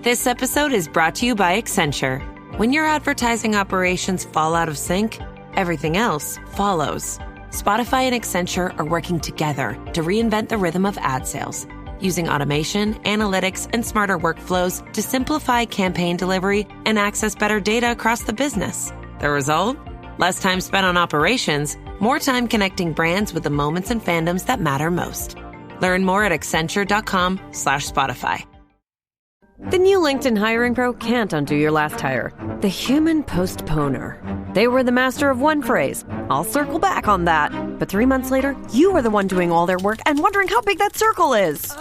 This episode is brought to you by Accenture. When your advertising operations fall out of sync, everything else follows. Spotify and Accenture are working together to reinvent the rhythm of ad sales, using automation, analytics, and smarter workflows to simplify campaign delivery and access better data across the business. The result? Less time spent on operations, more time connecting brands with the moments and fandoms that matter most. Learn more at accenture.com/Spotify. The new LinkedIn Hiring Pro can't undo your last hire. The human postponer. They were the master of one phrase. I'll circle back on that. But 3 months later, you are the one doing all their work and wondering how big that circle is.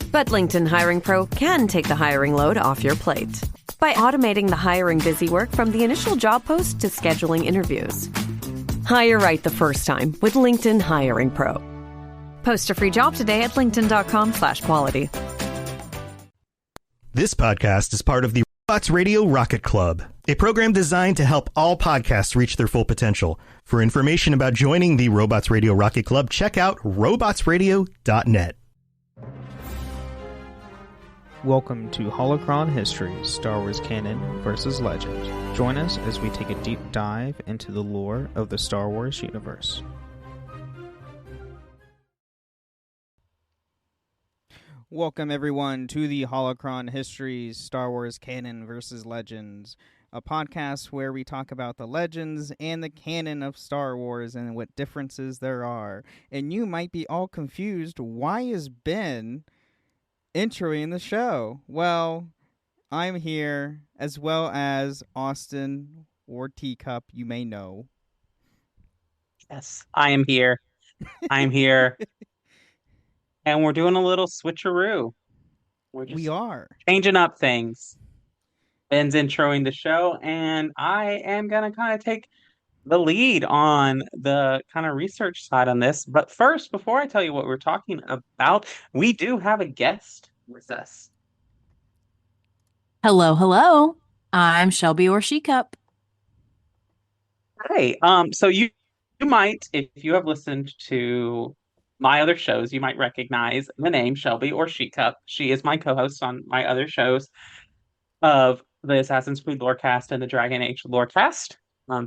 But LinkedIn Hiring Pro can take the hiring load off your plate by automating the hiring busy work from the initial job post to scheduling interviews. Hire right the first time with LinkedIn Hiring Pro. Post a free job today at linkedin.com/quality. This podcast is part of the Robots Radio Rocket Club, a program designed to help all podcasts reach their full potential. For information about joining the Robots Radio Rocket Club, check out robotsradio.net. Welcome to Holocron History, Star Wars Canon versus Legend. Join us as we take a deep dive into the lore of the Star Wars universe. Welcome everyone to the Holocron Histories, Star Wars Canon versus Legends, a podcast where we talk about the legends and the canon of Star Wars and what differences there are. And you might be all confused, why is Ben introing the show? Well, I'm here as well as Austin or Teacup, you may know. Yes, I am here. I'm here. And we're doing a little switcheroo. We are changing up things. Ben's introing the show, and I am going to kind of take the lead on the kind of research side on this. But first, before I tell you what we're talking about, we do have a guest with us. Hello, hello. I'm Shelby or Shecup. Hey, so you might, if you have listened to my other shows, you might recognize the name Shelby or Shecup. She is my co-host on my other shows of the Assassin's Creed Lorecast and the Dragon Age Lorecast.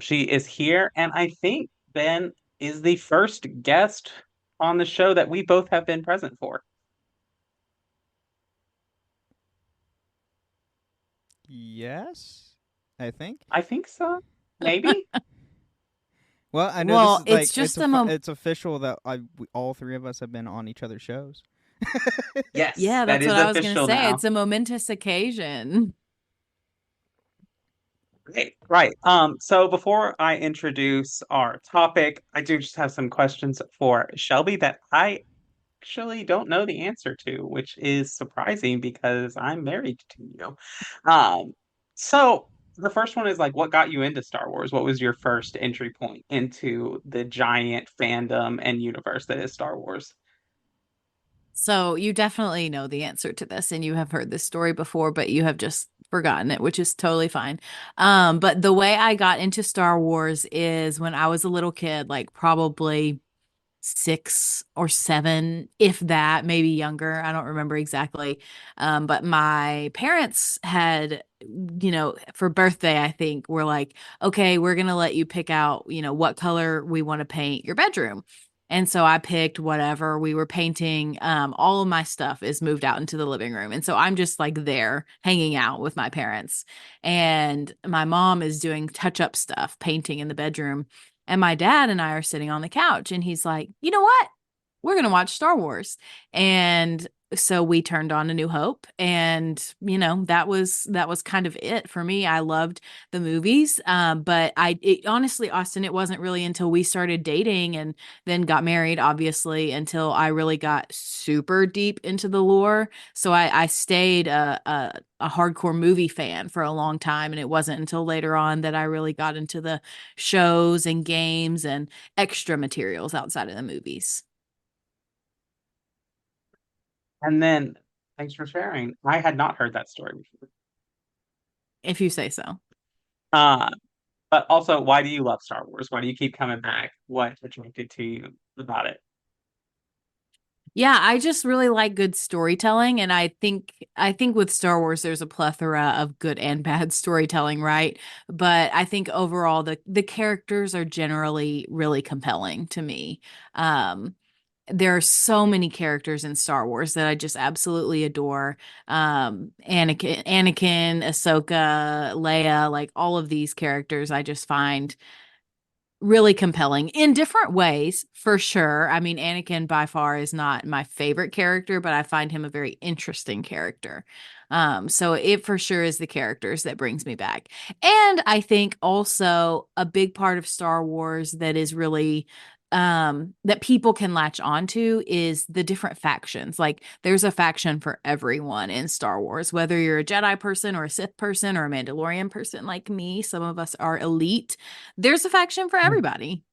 She is here, and I think Ben is the first guest on the show that we both have been present for. Yes, I think. I think so. Maybe. Well, I know this is, it's just it's official that all three of us have been on each other's shows. Yes. Yeah, that's what I was going to say. Now. It's a momentous occasion. Right. So before I introduce our topic, I do just have some questions for Shelby that I actually don't know the answer to, which is surprising because I'm married to you. So the first one is what got you into Star Wars? What was your first entry point into the giant fandom and universe that is Star Wars? So you definitely know the answer to this, and you have heard this story before, but you have just forgotten it, which is totally fine. But the way I got into Star Wars is when I was a little kid, probably 6 or 7, if that, maybe younger. I don't remember exactly. But my parents had, for birthday, I think, were like, okay, we're going to let you pick out, what color we want to paint your bedroom. And so I picked whatever we were painting. All of my stuff is moved out into the living room. And so I'm just there hanging out with my parents. And my mom is doing touch-up stuff, painting in the bedroom. And my dad and I are sitting on the couch, and he's like, you know what? We're going to watch Star Wars. And so we turned on A New Hope, and, that was kind of it for me. I loved the movies. But honestly, Austin, it wasn't really until we started dating and then got married, obviously, until I really got super deep into the lore. So I stayed a hardcore movie fan for a long time. And it wasn't until later on that I really got into the shows and games and extra materials outside of the movies. And then, thanks for sharing. I had not heard that story before. If you say so. But also, why do you love Star Wars? Why do you keep coming back? What attracted to you about it? Yeah, I just really like good storytelling, and I think with Star Wars there's a plethora of good and bad storytelling, right? But I think overall the characters are generally really compelling to me. Um there are so many characters in Star Wars that I just absolutely adore. Anakin, Ahsoka, Leia, like all of these characters I just find really compelling in different ways, for sure. I mean, Anakin by far is not my favorite character, but I find him a very interesting character. So it for sure is the characters that brings me back. And I think also a big part of Star Wars that is really that people can latch onto is the different factions. Like there's a faction for everyone in Star Wars, whether you're a Jedi person or a Sith person or a Mandalorian person like me, some of us are elite. There's a faction for everybody.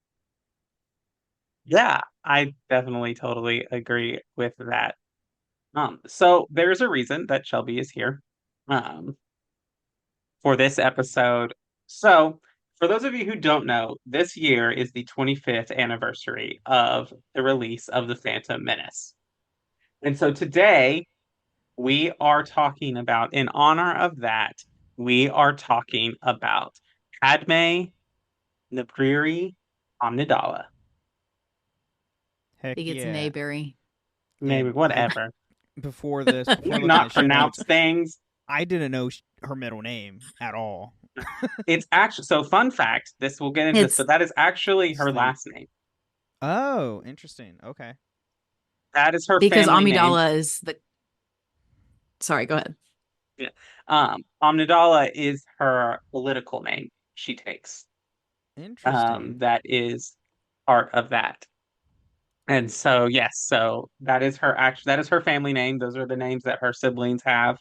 Yeah, I definitely totally agree with that. So there's a reason that Shelby is here, um, for this episode. So, for those of you who don't know, this year is the 25th anniversary of the release of the Phantom Menace. And so today we are talking about, in honor of that, we are talking about Padme, Naberrie, Amidala. Heck Think it's yeah. Naberrie. Maybe And whatever. before this, You before do looking at not show notes, pronounce things. I didn't know her middle name at all. It's actually, so fun fact, this will get into this, It's but that is actually her Sweet. last name. Oh, interesting. Okay. That is her because family name. Amidala is the. Sorry, go ahead. Yeah. Amidala is her political name she takes. Interesting. That is part of that. And so, yes, so that is her family name. Those are the names that her siblings have,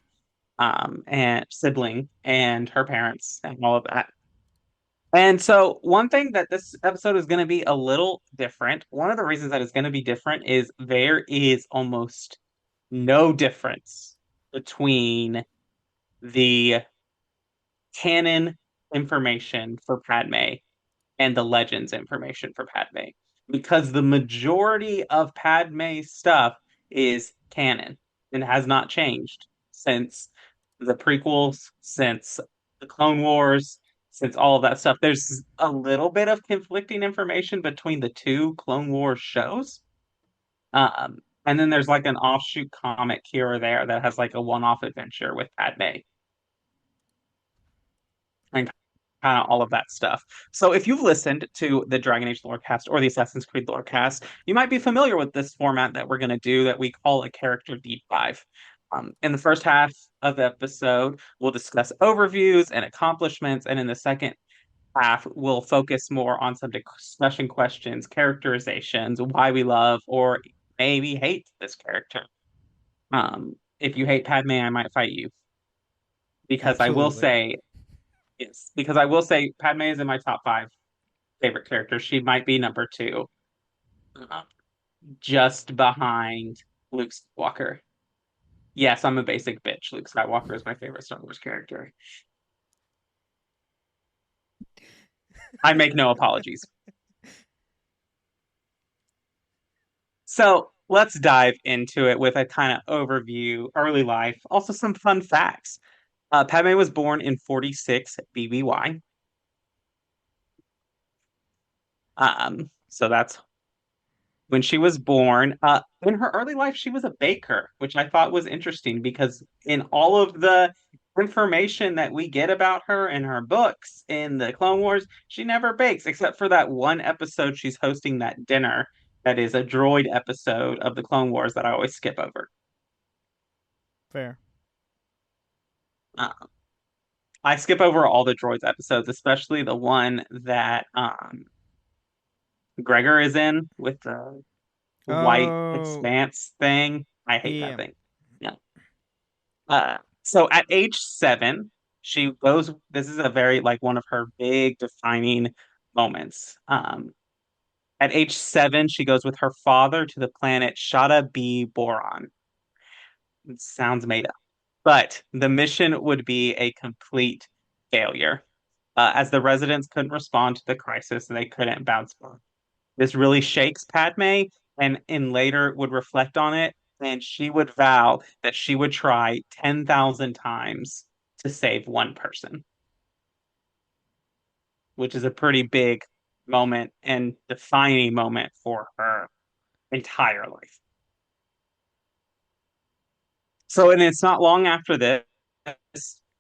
and sibling and her parents and all of that. And so, one thing that this episode is going to be a little different, one of the reasons that it's going to be different is there is almost no difference between the canon information for Padme and the Legends information for Padme, because the majority of Padme's stuff is canon and has not changed since the prequels, since the Clone Wars, since all of that stuff. There's a little bit of conflicting information between the two Clone Wars shows. And then there's like an offshoot comic here or there that has like a one-off adventure with Padme and kind of all of that stuff. So if you've listened to the Dragon Age Lorecast or the Assassin's Creed Lorecast, you might be familiar with this format that we're going to do that we call a character deep dive. In the first half of the episode, we'll discuss overviews and accomplishments, and in the second half, we'll focus more on some discussion questions, characterizations, why we love or maybe hate this character. If you hate Padme, I might fight you because I will Absolutely. say yes, because I will say Padme is in my top five favorite characters. She might be number two, uh, just behind Luke Skywalker. Yes, I'm a basic bitch. Luke Skywalker is my favorite Star Wars character. I make no apologies. So let's dive into it with a kind of overview, early life, also some fun facts. Padme was born in 46 BBY. So that's when she was born. In her early life, she was a baker, which I thought was interesting because in all of the information that we get about her in her books in the Clone Wars, she never bakes, except for that one episode she's hosting that dinner that is a droid episode of the Clone Wars that I always skip over. Fair. Uh, I skip over all the droids episodes, especially the one that Gregor is in with the white Oh, expanse thing. I hate that yeah. thing. Yeah. So at age 7, she goes. This is a very like one of her big defining moments. At age 7, she goes with her father to the planet Shada B Boron. It sounds made up, but the mission would be a complete failure, as the residents couldn't respond to the crisis and they couldn't bounce back. This really shakes Padme, and later would reflect on it, and she would vow that she would try 10,000 times to save one person, which is a pretty big moment and defining moment for her entire life. So, and it's not long after this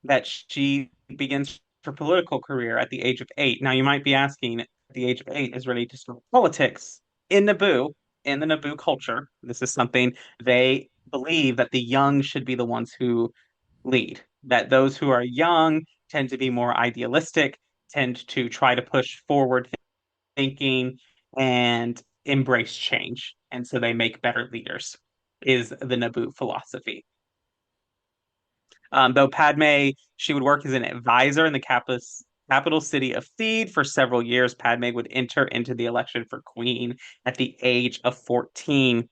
that she begins her political career at the age of 8. Now, you might be asking, at the age of 8 is ready to start politics in Naboo, in the Naboo culture. This is something they believe that the young should be the ones who lead, that those who are young tend to be more idealistic, tend to try to push forward thinking and embrace change. And so they make better leaders, is the Naboo philosophy. Though Padme, she would work as an advisor in the capital city of Theed for several years. Padme would enter into the election for queen at the age of 14.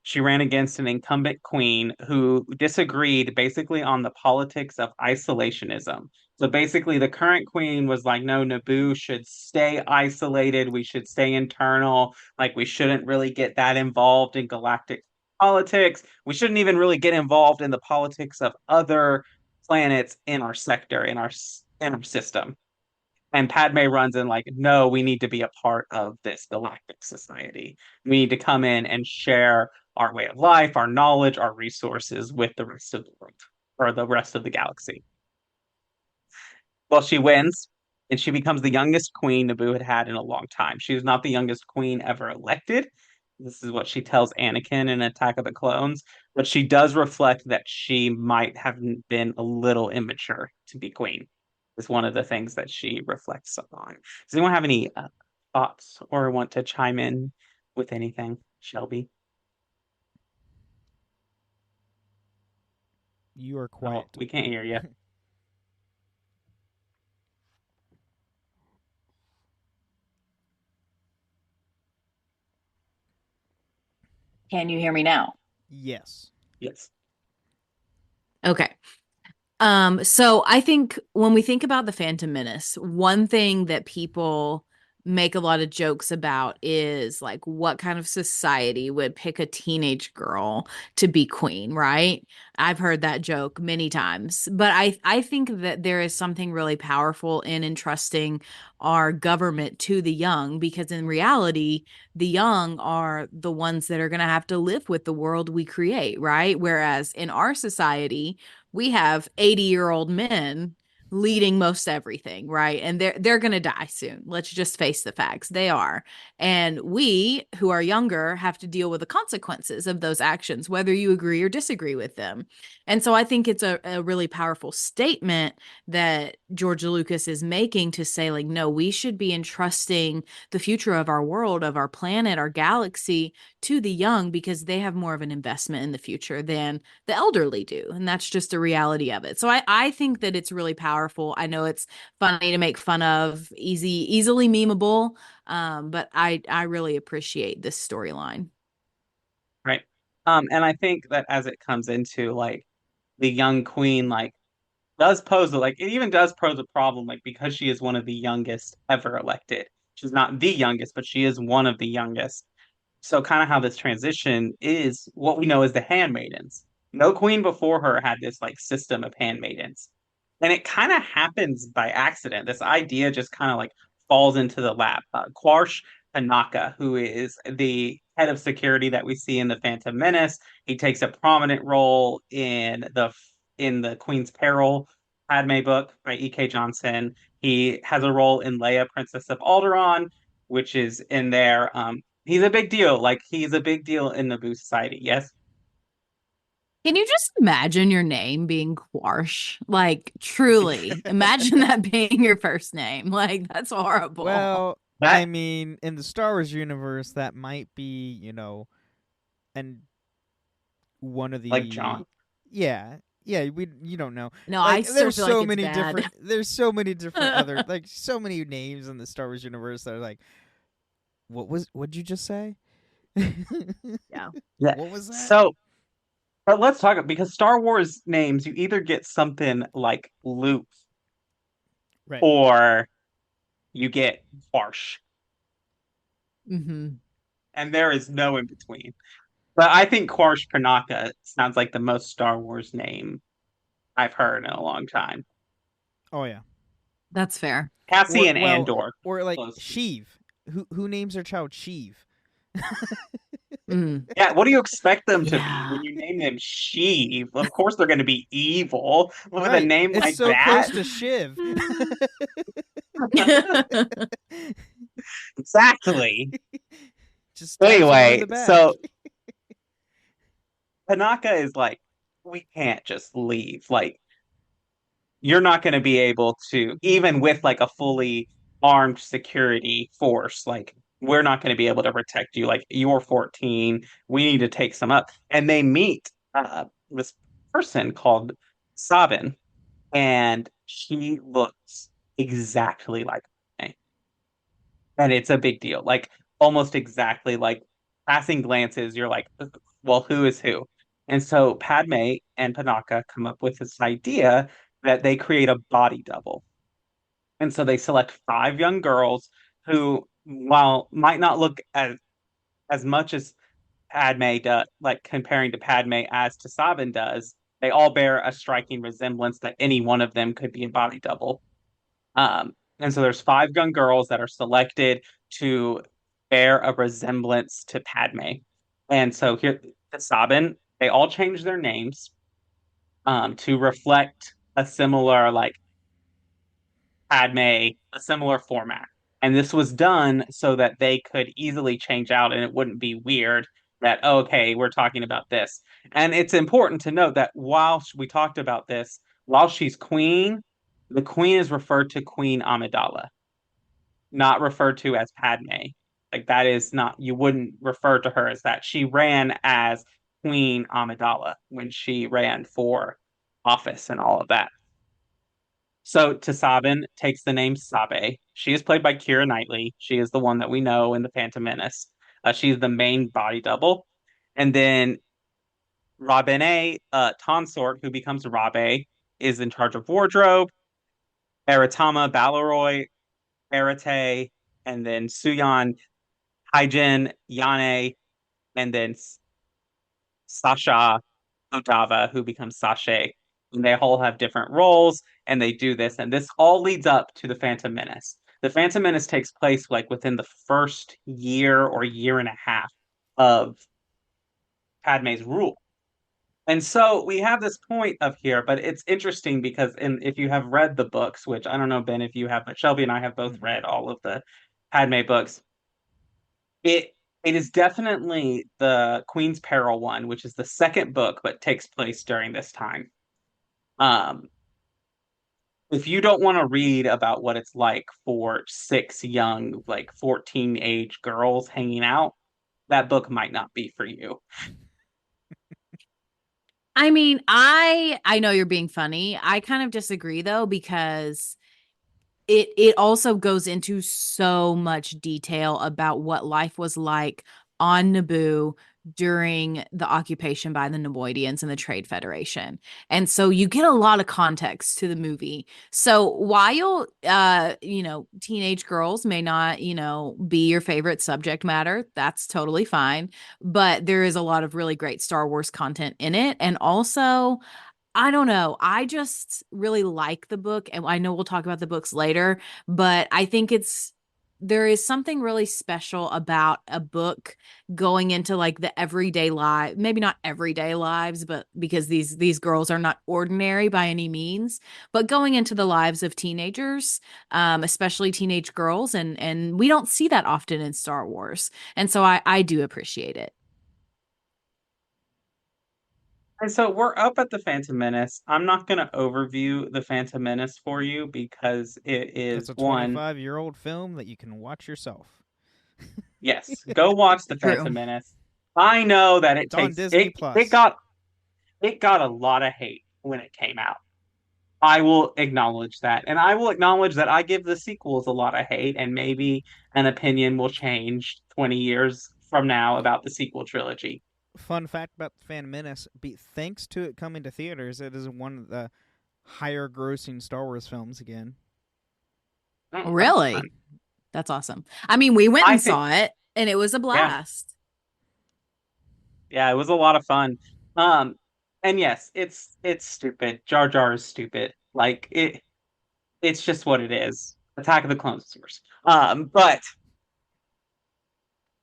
She ran against an incumbent queen who disagreed basically on the politics of isolationism. So basically, the current queen was like, no, Naboo should stay isolated. We should stay internal. Like, we shouldn't really get that involved in galactic politics. We shouldn't even really get involved in the politics of other planets in our sector, in our system. And Padme runs in like, no, we need to be a part of this galactic society. We need to come in and share our way of life, our knowledge, our resources with the rest of the world or the rest of the galaxy. Well, she wins, and she becomes the youngest queen Naboo had had in a long time. She was not the youngest queen ever elected. This is what she tells Anakin in Attack of the Clones, but she does reflect that she might have been a little immature to be queen. Is one of the things that she reflects on. Does anyone have any thoughts or want to chime in with anything, Shelby? You are quiet. Oh, we can't hear you. Can you hear me now? Yes. Yes. Okay. So I think when we think about the Phantom Menace, one thing that people make a lot of jokes about is like what kind of society would pick a teenage girl to be queen, right? I've heard that joke many times, but I think that there is something really powerful in entrusting our government to the young, because in reality, the young are the ones that are going to have to live with the world we create, right? Whereas in our society, we have 80-year-old men leading most everything, right? And they're going to die soon. Let's just face the facts. They are. And we who are younger have to deal with the consequences of those actions, whether you agree or disagree with them. And so I think it's a really powerful statement that George Lucas is making to say, like, no, we should be entrusting the future of our world, of our planet, our galaxy to the young, because they have more of an investment in the future than the elderly do. And that's just a reality of it. So I think that it's really powerful. I know it's funny to make fun of, easily memeable, but I really appreciate this storyline. Right. And I think that as it comes into like the young queen, like does pose like it even does pose a problem, like because she is one of the youngest ever elected. She's not the youngest, but she is one of the youngest. So kind of how this transition is what we know as the handmaidens. No queen before her had this like system of handmaidens. And it kind of happens by accident. This idea just kind of like falls into the lap. Quarsh Tanaka, who is the head of security that we see in the Phantom Menace, he takes a prominent role in the Queen's Peril Padme book by E.K. Johnson. He has a role in Leia, Princess of Alderaan, which is in there. He's a big deal. Like he's a big deal in Naboo society. Yes. Can you just imagine your name being Quarsh? Like, truly, imagine that being your first name. Like, that's horrible. Well, That I mean, in the Star Wars universe, that might be, and one of the like John. yeah, yeah. You don't know. No, Like, I still feel like it's bad. There's so many different other like so many names in the Star Wars universe that are like, what'd you just say? Yeah. Yeah. What was that? So, but let's talk because Star Wars names, you either get something like Luke Right. or you get Harsh. Mm-hmm. and there is no in between. But I think Quarsh Panaka sounds like the most Star Wars name I've heard in a long time. Oh yeah. That's fair. Cassian Well, Andor. or like Close. Sheev. Who names their child Sheev? Mm. Yeah, what do you expect them to be Yeah. when you name them Sheev? Of course they're going to be evil with a Right. name It's like so that. close to Shiv. Exactly. Just stabs you right in Anyway, the back. so Tanaka is like, we can't just leave. Like, you're not going to be able to, even with like a fully armed security force, like, we're not going to be able to protect you. Like, you're 14. We need to take some up. And they meet this person called Sabin, and she looks exactly like me. And it's a big deal. Like, almost exactly like passing glances, you're like, well, who is who? And so Padme and Panaka come up with this idea that they create a body double. And so they select five young girls who, while might not look as much as Padme does, like comparing to Padme as to Sabin does, they all bear a striking resemblance that any one of them could be a body double. And so there's five young girls that are selected to bear a resemblance to Padme. And so here, the Sabin, they all change their names to reflect a similar, like, Padme, a similar format. And this was done so that they could easily change out and it wouldn't be weird that, oh, okay, we're talking about this. And it's important to note that while we talked about this, while she's queen, the queen is referred to Queen Amidala, not referred to as Padme. Like, that is not, you wouldn't refer to her as that. She ran as Queen Amidala when she ran for office and all of that. So Sabin takes the name Sabe. She is played by Keira Knightley. She is the one that we know in the Phantom Menace. She's the main body double. And then Robine Tonsort, who becomes Rabe, is in charge of wardrobe. Aratama Balleroy, Arate, and then Suyan, Hyjin, Yane, and then Sasha Odava, who becomes Sasha. And they all have different roles, and they do this, and this all leads up to the Phantom Menace. The Phantom Menace takes place like within the first year or year and a half of Padme's rule. And so we have this point of here, but it's interesting because if you have read the books, which I don't know, Ben, if you have, but Shelby and I have both read all of the Padme books. It is definitely the Queen's Peril one, which is the second book, but takes place during this time. If you don't want to read about what it's like for six young, like 14 age girls hanging out, that book might not be for you. I mean, I know you're being funny. I kind of disagree though, because it also goes into so much detail about what life was like on Naboo during the occupation by the Nemoidians and the Trade Federation. And so you get a lot of context to the movie. So while teenage girls may not, be your favorite subject matter, that's totally fine, but there is a lot of really great Star Wars content in it. And also, I don't know. I just really like the book, and I know we'll talk about the books later, but I think there is something really special about a book going into like the everyday life, maybe not everyday lives, but because these girls are not ordinary by any means, but going into the lives of teenagers, especially teenage girls, and we don't see that often in Star Wars. And so I do appreciate it. And so we're up at the Phantom Menace. I'm not going to overview the Phantom Menace for you because it It's is a one. 25-year-old film that you can watch yourself. Yes, go watch the True. Phantom Menace. I know that It's on takes Disney it. Plus. It got a lot of hate when it came out. I will acknowledge that, and I will acknowledge that I give the sequels a lot of hate, and maybe an opinion will change 20 years from now about the sequel trilogy. Fun fact about the Phantom Menace: thanks to it coming to theaters, it is one of the higher-grossing Star Wars films again. Really? That's awesome. I mean, we went and saw it, and it was a blast. Yeah, it was a lot of fun. Um, and yes, it's stupid. Jar Jar is stupid. Like it's just what it is. Attack of the Clones is worse. But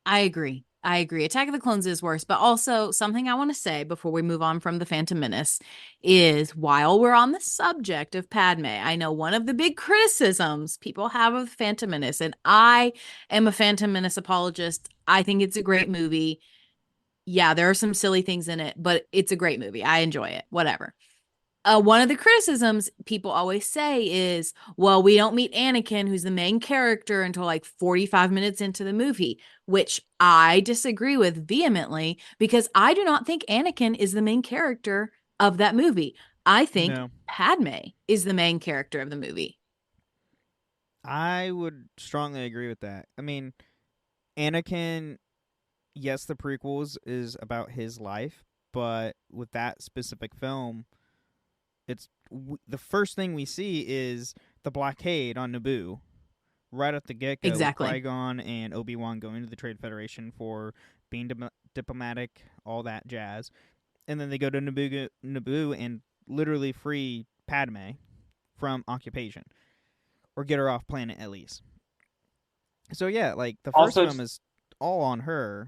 I agree. I agree. Attack of the Clones is worse, but also something I want to say before we move on from the Phantom Menace is while we're on the subject of Padme, I know one of the big criticisms people have of Phantom Menace, and I am a Phantom Menace apologist. I think it's a great movie. Yeah, there are some silly things in it, but it's a great movie. I enjoy it. Whatever. One of the criticisms people always say is, well, we don't meet Anakin, who's the main character, until like 45 minutes into the movie, which I disagree with vehemently because I do not think Anakin is the main character of that movie. I think No. Padme is the main character of the movie. I would strongly agree with that. I mean, Anakin, yes, the prequels is about his life, but with that specific film, it's the first thing we see is the blockade on Naboo right at the get-go. Exactly. With Qui-Gon and Obi-Wan going to the Trade Federation for being diplomatic, all that jazz. And then they go to Naboo and literally free Padme from occupation. Or get her off planet, at least. So yeah, like, the first also, film is all on her.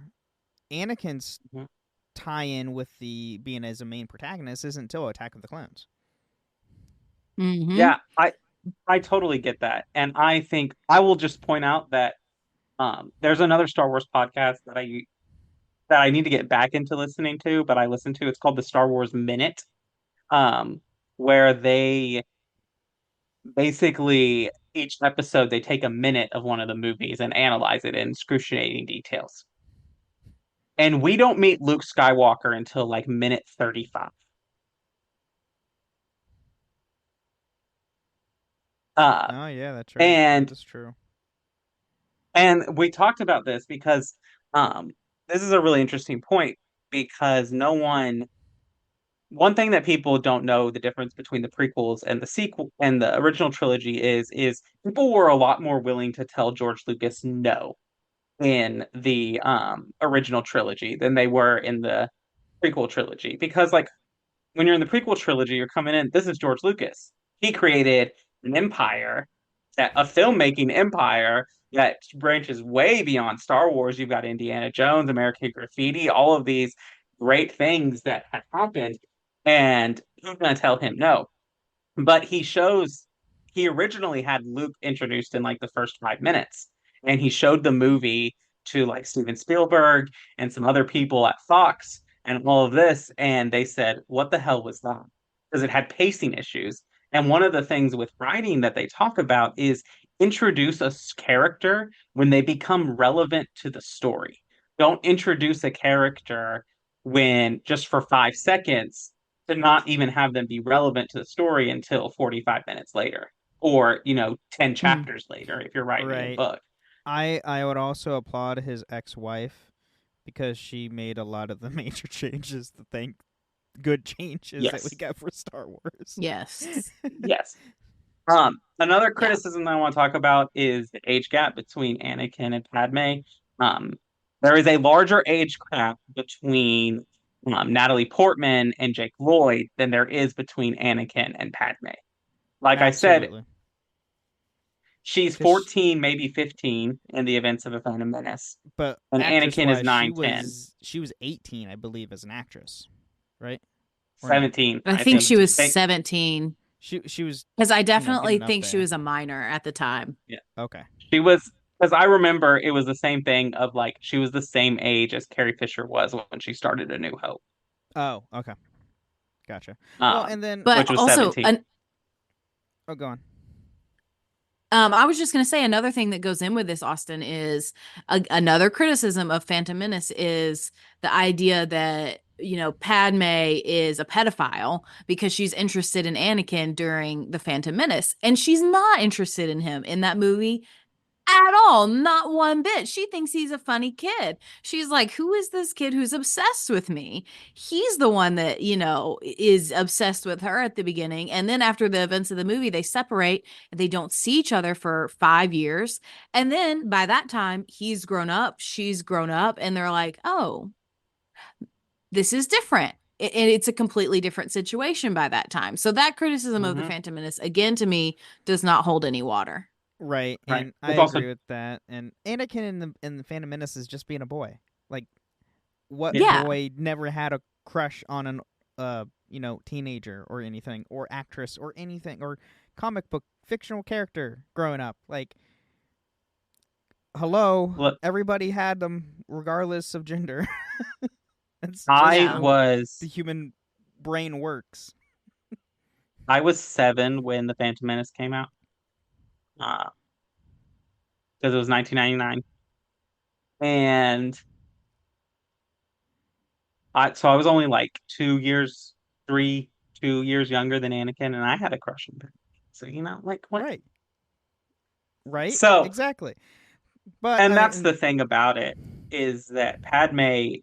Anakin's Mhm. tie-in with the being as a main protagonist isn't until Attack of the Clones. Mm-hmm. Yeah, I totally get that. And I think I will just point out that there's another Star Wars podcast that I need to get back into listening to, but I listen to. It's called the Star Wars Minute, um, where they basically each episode they take a minute of one of the movies and analyze it in excruciating details. And we don't meet Luke Skywalker until like minute 35. Oh yeah, that's right. And That is true. And we talked about this because um, this is a really interesting point because one thing that people don't know the difference between the prequels and the sequel and the original trilogy is people were a lot more willing to tell George Lucas no in the original trilogy than they were in the prequel trilogy because like when you're in the prequel trilogy, you're coming in. This is George Lucas. He created an empire, a filmmaking empire that branches way beyond Star Wars. You've got Indiana Jones, American Graffiti, all of these great things that have happened. And who's going to tell him no? But he originally had Luke introduced in like the first 5 minutes, and he showed the movie to like Steven Spielberg and some other people at Fox and all of this, and they said, "What the hell was that?" Because it had pacing issues. And one of the things with writing that they talk about is introduce a character when they become relevant to the story. Don't introduce a character when just for 5 seconds to not even have them be relevant to the story until 45 minutes later or 10 chapters later if you're writing a Right. book. I would also applaud his ex-wife because she made a lot of the major changes, good changes that we Yes. got for Star Wars. Yes. Yes. Another Yeah. criticism that I want to talk about is the age gap between Anakin and Padme. There is a larger age gap between Natalie Portman and Jake Lloyd than there is between Anakin and Padme. Like I said, Absolutely. she's 'Cause 14, maybe 15 in the events of A Phantom Menace. But And Anakin is actress-wise, 9, 10, she was 18, I believe, as an actress, right? Or 17. I I think she was think. 17 She was because I getting definitely up think she there. was a minor at the time. Yeah. Okay. She was, because I remember it was the same thing of like, she was the same age as Carrie Fisher was when she started A New Hope, Oh, okay. Gotcha. Well, um, and then But which was also, 17. oh, go on. I was just going to say another thing that goes in with this, Austin, is another criticism of Phantom Menace is the idea that, Padme is a pedophile because she's interested in Anakin during the Phantom Menace. And she's not interested in him in that movie at all. Not one bit. She thinks he's a funny kid. She's like, who is this kid who's obsessed with me? He's the one that, is obsessed with her at the beginning. And then after the events of the movie, they separate and they don't see each other for 5 years. And then by that time, he's grown up, she's grown up, and they're like, oh, this is different. And it's a completely different situation by that time. So that criticism of the Hmm. Phantom Menace, again, to me, does not hold any water. Right, Right. and I It's also agree with that. And Anakin in the Phantom Menace is just being a boy. Like, what yeah. Yeah. boy never had a crush on an teenager or anything, or actress or anything, or comic book fictional character growing up? Like, hello, Look, everybody had them regardless of gender. That's just I Yeah. how the was human brain works. I was 7 when the Phantom Menace came out. Because it was 1999, and I was only like 2 years younger than Anakin, and I had a crush on him. So like what? Right. Right? So, Exactly. But and I that's mean, the thing about it is that Padme,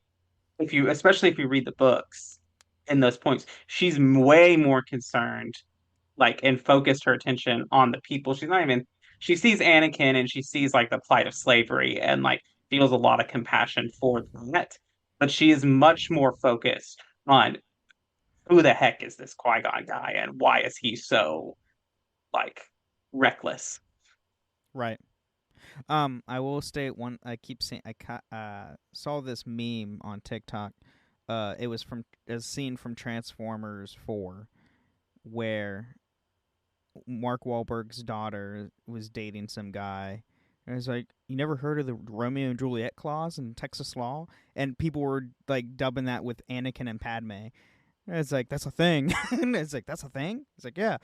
especially if you read the books in those points, she's way more concerned, like, and focused her attention on the people. She sees Anakin and she sees like the plight of slavery and like feels a lot of compassion for that. But she is much more focused on who the heck is this Qui-Gon guy and why is he so like reckless? right. I will state one. I keep saying saw this meme on TikTok. It was from a scene from Transformers 4, where Mark Wahlberg's daughter was dating some guy. And it's like, you never heard of the Romeo and Juliet clause in Texas law? And people were like dubbing that with Anakin and Padme. And it's like, that's a thing. And it's like, that's a thing? It's like, yeah.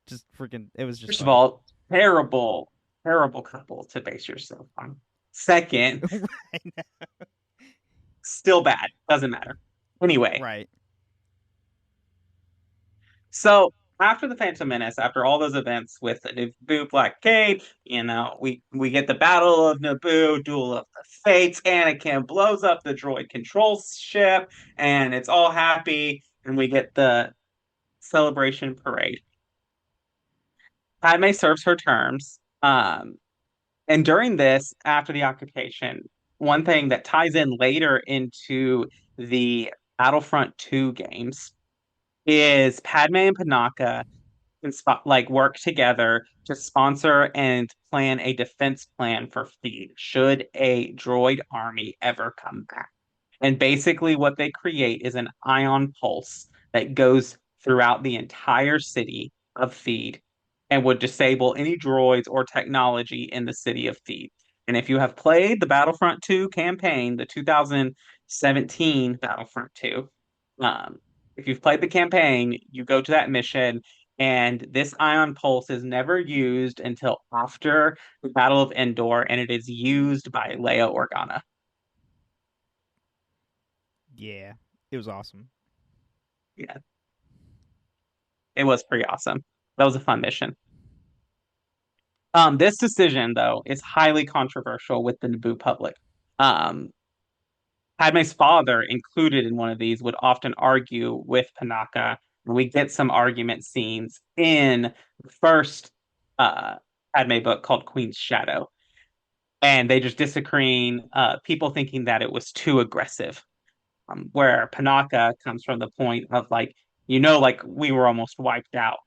Just freaking, it was just First of funny. all, terrible, terrible couple to base yourself on. Second, Right. still bad. Doesn't matter. Anyway, Right. so after the Phantom Menace, after all those events with the Naboo blockade, we get the Battle of Naboo, Duel of the Fates. Anakin blows up the droid control ship, and it's all happy, and we get the celebration parade. Padme serves her terms, and during this, after the occupation, one thing that ties in later into the Battlefront 2 games is Padme and Panaka like work together to sponsor and plan a defense plan for Theed should a droid army ever come back. And basically, what they create is an ion pulse that goes throughout the entire city of Theed and would disable any droids or technology in the city of Theed. And if you have played the Battlefront 2 campaign, the 2017 Battlefront 2, um, if you've played the campaign, you go to that mission, and this ion pulse is never used until after the Battle of Endor, and it is used by Leia Organa. Yeah. It was awesome. Yeah, it was pretty awesome. That was a fun mission. This decision, though, is highly controversial with the Naboo public. Um, Padme's father, included in one of these, would often argue with Panaka. We get some argument scenes in the first Padme book called Queen's Shadow, and they just disagreeing, people thinking that it was too aggressive. Where Panaka comes from the point of like we were almost wiped out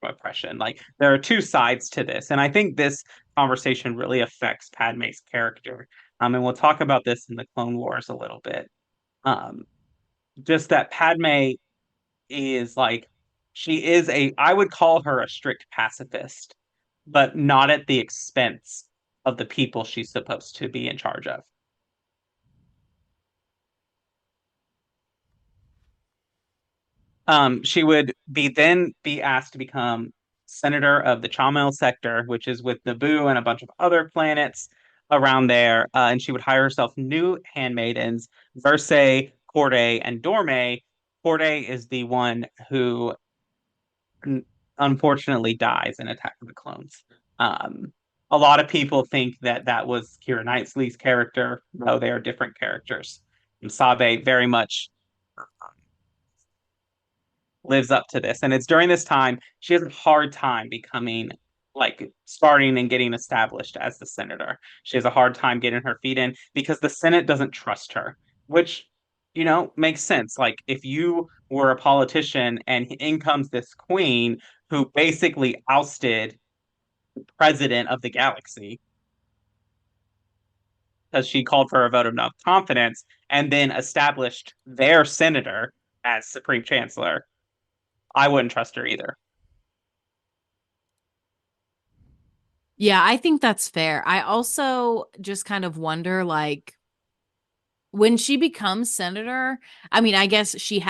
from oppression. Like there are two sides to this, and I think this conversation really affects Padme's character. And we'll talk about this in the Clone Wars a little bit. Um, just that Padme is like she is I would call her a strict pacifist, but not at the expense of the people she's supposed to be in charge of. She would be asked to become senator of the Chamel sector, which is with Naboo and a bunch of other planets around there. And she would hire herself new handmaidens, Versae, Corday, and Dorme. Corday is the one who unfortunately dies in Attack of the Clones. Um, a lot of people think that that was Keira Knightley's character, though they are different characters. And Sabe very much lives up to this. And it's during this time she has a hard time becoming like starting and getting established as the senator. She has a hard time getting her feet in because the Senate doesn't trust her, which, makes sense. Like if you were a politician and in comes this queen who basically ousted the president of the galaxy because she called for a vote of no confidence and then established their senator as Supreme Chancellor, I wouldn't trust her either. Yeah, I think that's fair. I also just kind of wonder, like, when she becomes senator, I mean, I guess she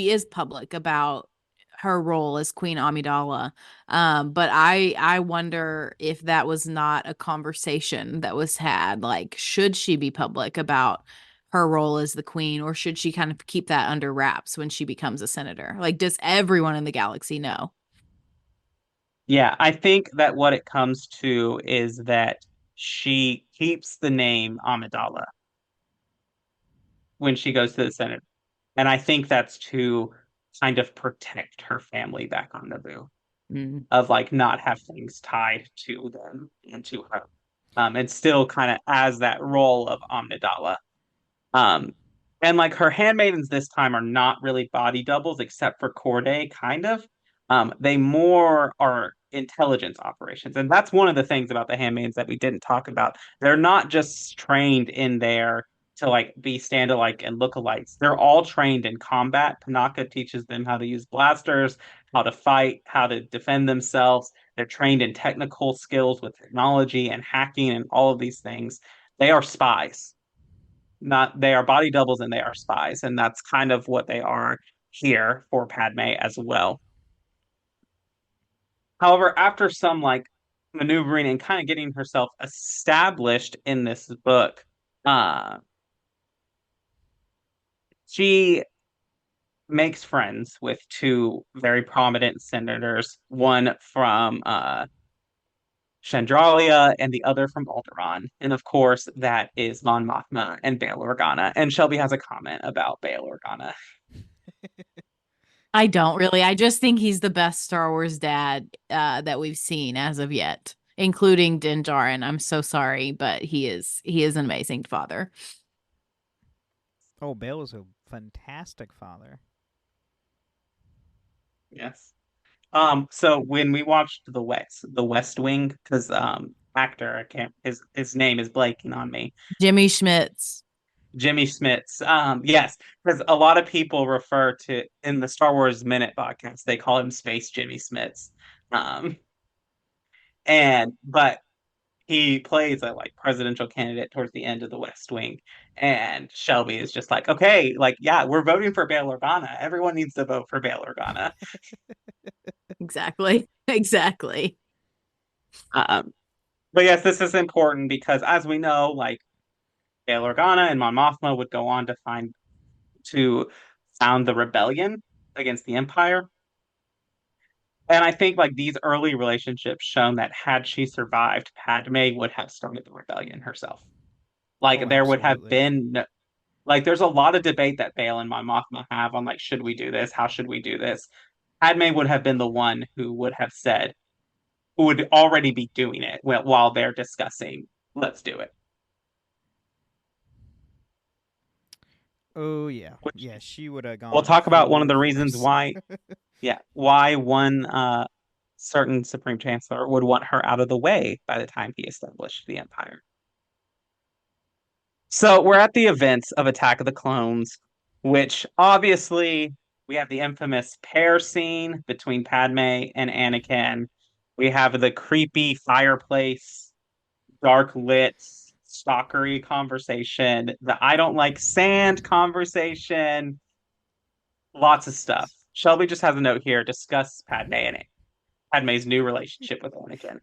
is public about her role as Queen Amidala. But I wonder if that was not a conversation that was had. Like, should she be public about her role as the queen, or should she kind of keep that under wraps when she becomes a senator? Like, does everyone in the galaxy know? Yeah, I think that what it comes to is that she keeps the name Amidala when she goes to the Senate. And I think that's to kind of protect her family back on Naboo, Mm. of like not have things tied to them and to her. And still kind of as that role of Amidala. Um, and like her handmaidens this time are not really body doubles, except for Corday, kind of. They more are intelligence operations. And that's one of the things about the handmaidens that we didn't talk about. They're not just trained in there to like be stand-alike and look-alikes. They're all trained in combat. Panaka teaches them how to use blasters, how to fight, how to defend themselves. They're trained in technical skills with technology and hacking and all of these things. They are spies. Not they are body doubles and they are spies, and that's kind of what they are here for Padme as well. However, after some like maneuvering and kind of getting herself established in this book, uh, she makes friends with two very prominent senators, one from Chandralia and the other from Alderaan. And of course, that is Mon Mothma and Bail Organa. And Shelby has a comment about Bail Organa. I don't really. I just think he's the best Star Wars dad that we've seen as of yet, including Din Djarin. I'm so sorry, but he is an amazing father. Oh, Bale is a fantastic father. Yes. So when we watched the West Wing, because actor, I can't his name is blanking on me. Jimmy Schmitz. Jimmy Smits. Yes, because a lot of people refer to in the Star Wars Minute podcast, they call him Space Jimmy Smits. Um, but he plays a like presidential candidate towards the end of the West Wing, and Shelby is just like, okay, like yeah, we're voting for Bail Organa. Everyone needs to vote for Bail Organa. Exactly. Exactly. Um, but yes, this is important because as we know, like Bail Organa and Mon Mothma would go on to found the rebellion against the Empire. And I think like these early relationships shown that had she survived, Padme would have started the rebellion herself. Oh, Like there would have absolutely. been like there's a lot of debate that Bail and Mon Mothma have on like should we do this? How should we do this? Padme would have been the one who would have said, who would already be doing it while they're discussing, let's do it. Oh yeah, Which yeah. She would have we'll gone talk about one of full the reasons force. why, yeah, why one certain Supreme Chancellor would want her out of the way by the time he established the Empire. So we're at the events of Attack of the Clones, which obviously we have the infamous pair scene between Padme and Anakin. We have the creepy fireplace, dark lit, stalkery conversation, the I don't like sand conversation, lots of stuff. Shelby just has a note here, discuss Padme's new relationship with Anakin.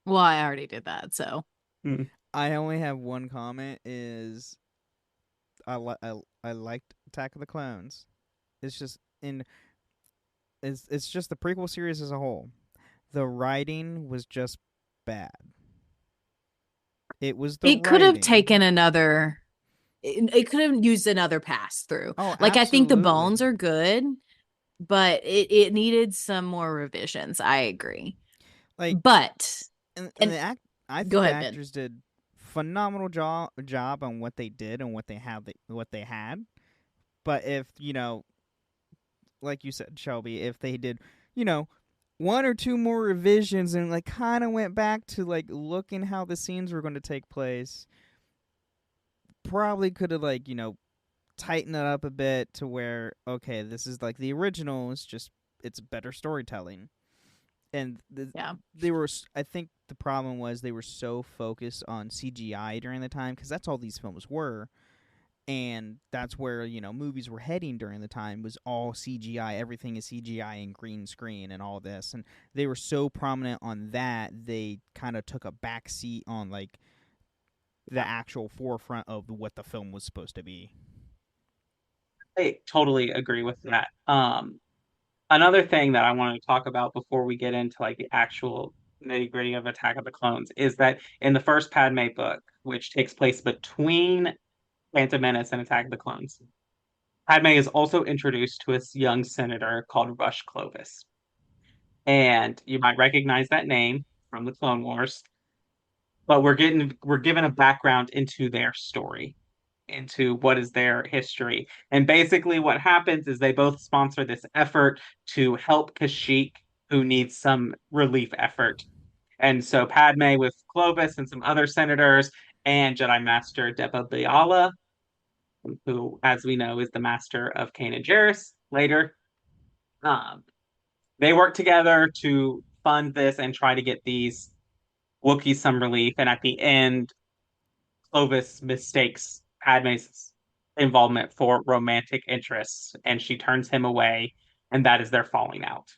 Well, I already did that, so. Hmm. I only have one comment: is I liked Attack of the Clones. It's just it's just the prequel series as a whole. The writing was just bad. It was the It could have writing. taken another. It could have used another pass through. Oh, Like, I think the absolutely. bones are good, but it needed some more revisions. I agree. Like, But and and I go think the ahead, Ben. actors did phenomenal job on what they did and what they had. But if like you said, Shelby, if they did, you know, one or two more revisions and like kind of went back to like looking how the scenes were going to take place, probably could have like tightened it up a bit to where okay, this is like the original. It's just it's better storytelling. And Yeah. they were. I think the problem was they were so focused on CGI during the time because that's all these films were, and that's where movies were heading during the time was all CGI. Everything is CGI and green screen and all this, and they were so prominent on that they kind of took a back seat on like the actual forefront of what the film was supposed to be. I totally agree with that. Another thing that I wanted to talk about before we get into like the actual nitty-gritty of Attack of the Clones is that in the first Padme book, which takes place between Phantom Menace and Attack of the Clones, Padme is also introduced to a young senator called Rush Clovis. And you might recognize that name from the Clone Wars, but we're given a background into their story, into what is their history. And basically what happens is they both sponsor this effort to help Kashyyyk, who needs some relief effort. And so Padme with Clovis and some other senators and Jedi Master Deba Biala, who, as we know, is the master of Kanan Jarrus later. Um, they work together to fund this and try to get these Wookiees some relief. And at the end, Clovis mistakes Padme's involvement for romantic interests, and she turns him away, and that is their falling out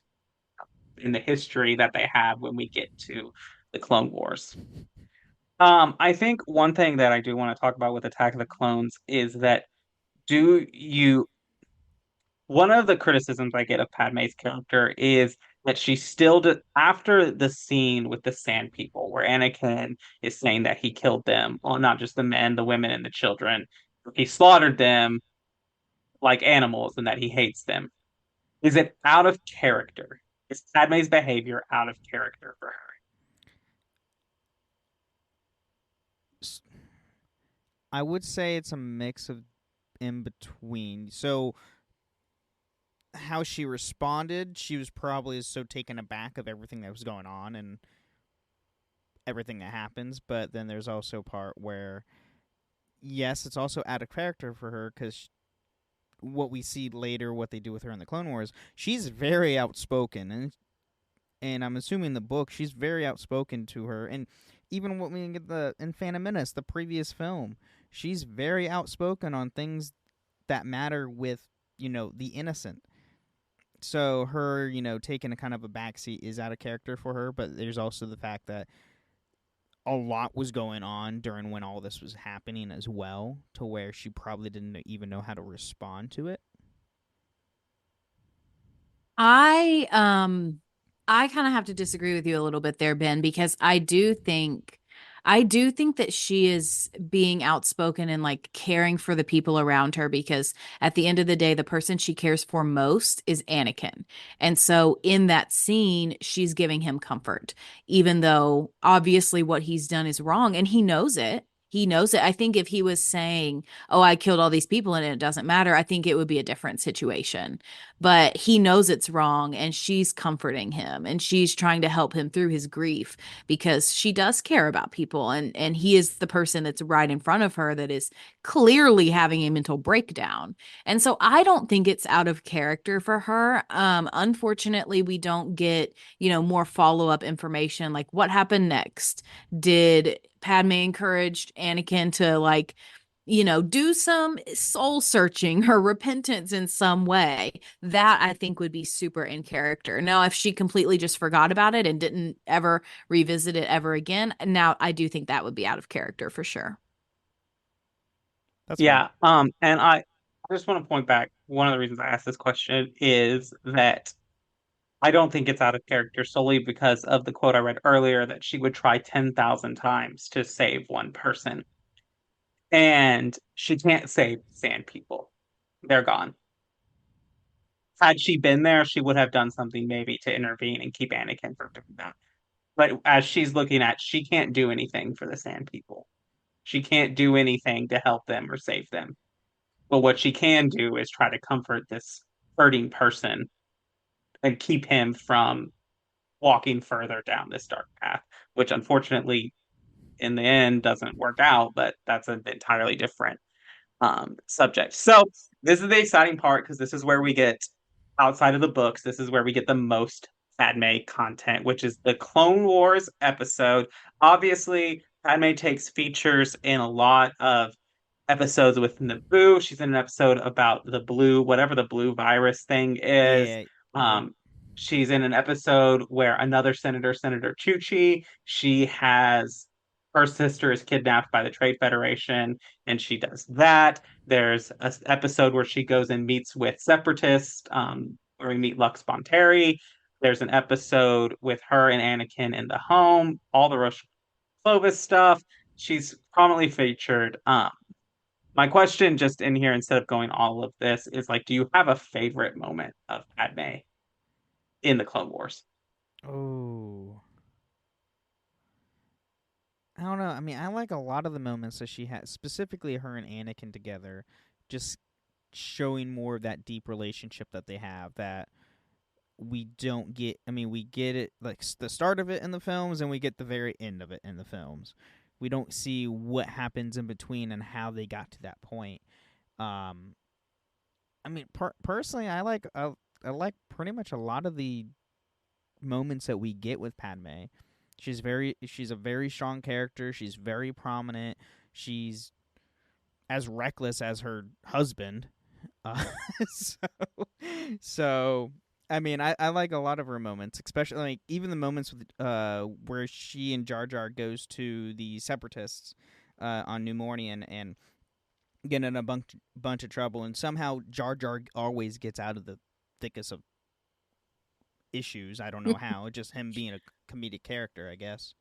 in the history that they have when we get to the Clone Wars. I think one thing that I do want to talk about with Attack of the Clones is that do you one of the criticisms I get of Padme's character is that she still after the scene with the Sand People, where Anakin is saying that he killed them, well, not just the men, the women, and the children, he slaughtered them like animals, and that he hates them. Is it out of character? Is Padme's behavior out of character for her? I would say it's a mix of in between. So how she responded, she was probably so taken aback of everything that was going on and everything that happens. But then there's also a part where, yes, it's also out of character for her because what we see later, what they do with her in the Clone Wars, she's very outspoken, and I'm assuming the book, she's very outspoken to her, and even what we get in Phantom Menace, the previous film, she's very outspoken on things that matter with the innocent. So her, taking a kind of a backseat is out of character for her, but there's also the fact that a lot was going on during when all this was happening as well, to where she probably didn't even know how to respond to it. I kind of have to disagree with you a little bit there, Ben, because I do think that she is being outspoken and like caring for the people around her, because at the end of the day, the person she cares for most is Anakin. And so in that scene, she's giving him comfort, even though obviously what he's done is wrong and he knows it. He knows it. I think if he was saying, "Oh, I killed all these people and it doesn't matter," I think it would be a different situation. But he knows it's wrong and she's comforting him and she's trying to help him through his grief, because she does care about people, and he is the person that's right in front of her that is clearly having a mental breakdown. And so I don't think it's out of character for her. Unfortunately, we don't get, more follow-up information like what happened next. Did Padme encourage Anakin to like do some soul searching or repentance in some way? That I think would be super in character. Now, if she completely just forgot about it and didn't ever revisit it ever again, now I do think that would be out of character for sure. That's fair. Yeah. And I just want to point back. One of the reasons I asked this question is that I don't think it's out of character solely because of the quote I read earlier that she would try 10,000 times to save one person. And she can't save sand people. They're gone. had she been there, she would have done something maybe to intervene and keep Anakin from doing that. But as she's looking at, she can't do anything for the Sand People. She can't do anything to help them or save them. But what she can do is try to comfort this hurting person and keep him from walking further down this dark path, which unfortunately in the end doesn't work out, but that's an entirely different subject. So this is the exciting part because this is where we get outside of the books. This is where we get the most Padme content, which is the Clone Wars episode. Obviously, Padme takes features in a lot of episodes with Naboo. She's in an episode about the blue, whatever the blue virus thing is. Yeah. Um, she's in an episode where another senator, Senator Chuchi, she has her sister is kidnapped by the Trade Federation, and she does that. There's an episode where she goes and meets with separatists, where we meet Lux Bonteri. There's an episode with her and Anakin in the home, all the Roche Clovis stuff. She's prominently featured. My question just in here, instead of going all of this, is like, do you have a favorite moment of Padme in the Clone Wars? Oh. I don't know. I mean, I like a lot of the moments that she had, specifically her and Anakin together, just showing more of that deep relationship that they have that we don't get. I mean, we get it like the start of it in the films, and we get the very end of it in the films. We don't see what happens in between and how they got to that point. I mean, personally, I like pretty much a lot of the moments that we get with Padme. She's a very strong character. She's very prominent. She's as reckless as her husband. Uh, so, so I mean, I like a lot of her moments, especially like even the moments with where she and Jar Jar goes to the Separatists on New Mornian and get in a bunch of trouble, and somehow Jar Jar always gets out of the thickest of issues. I don't know how. Just him being a comedic character, I guess.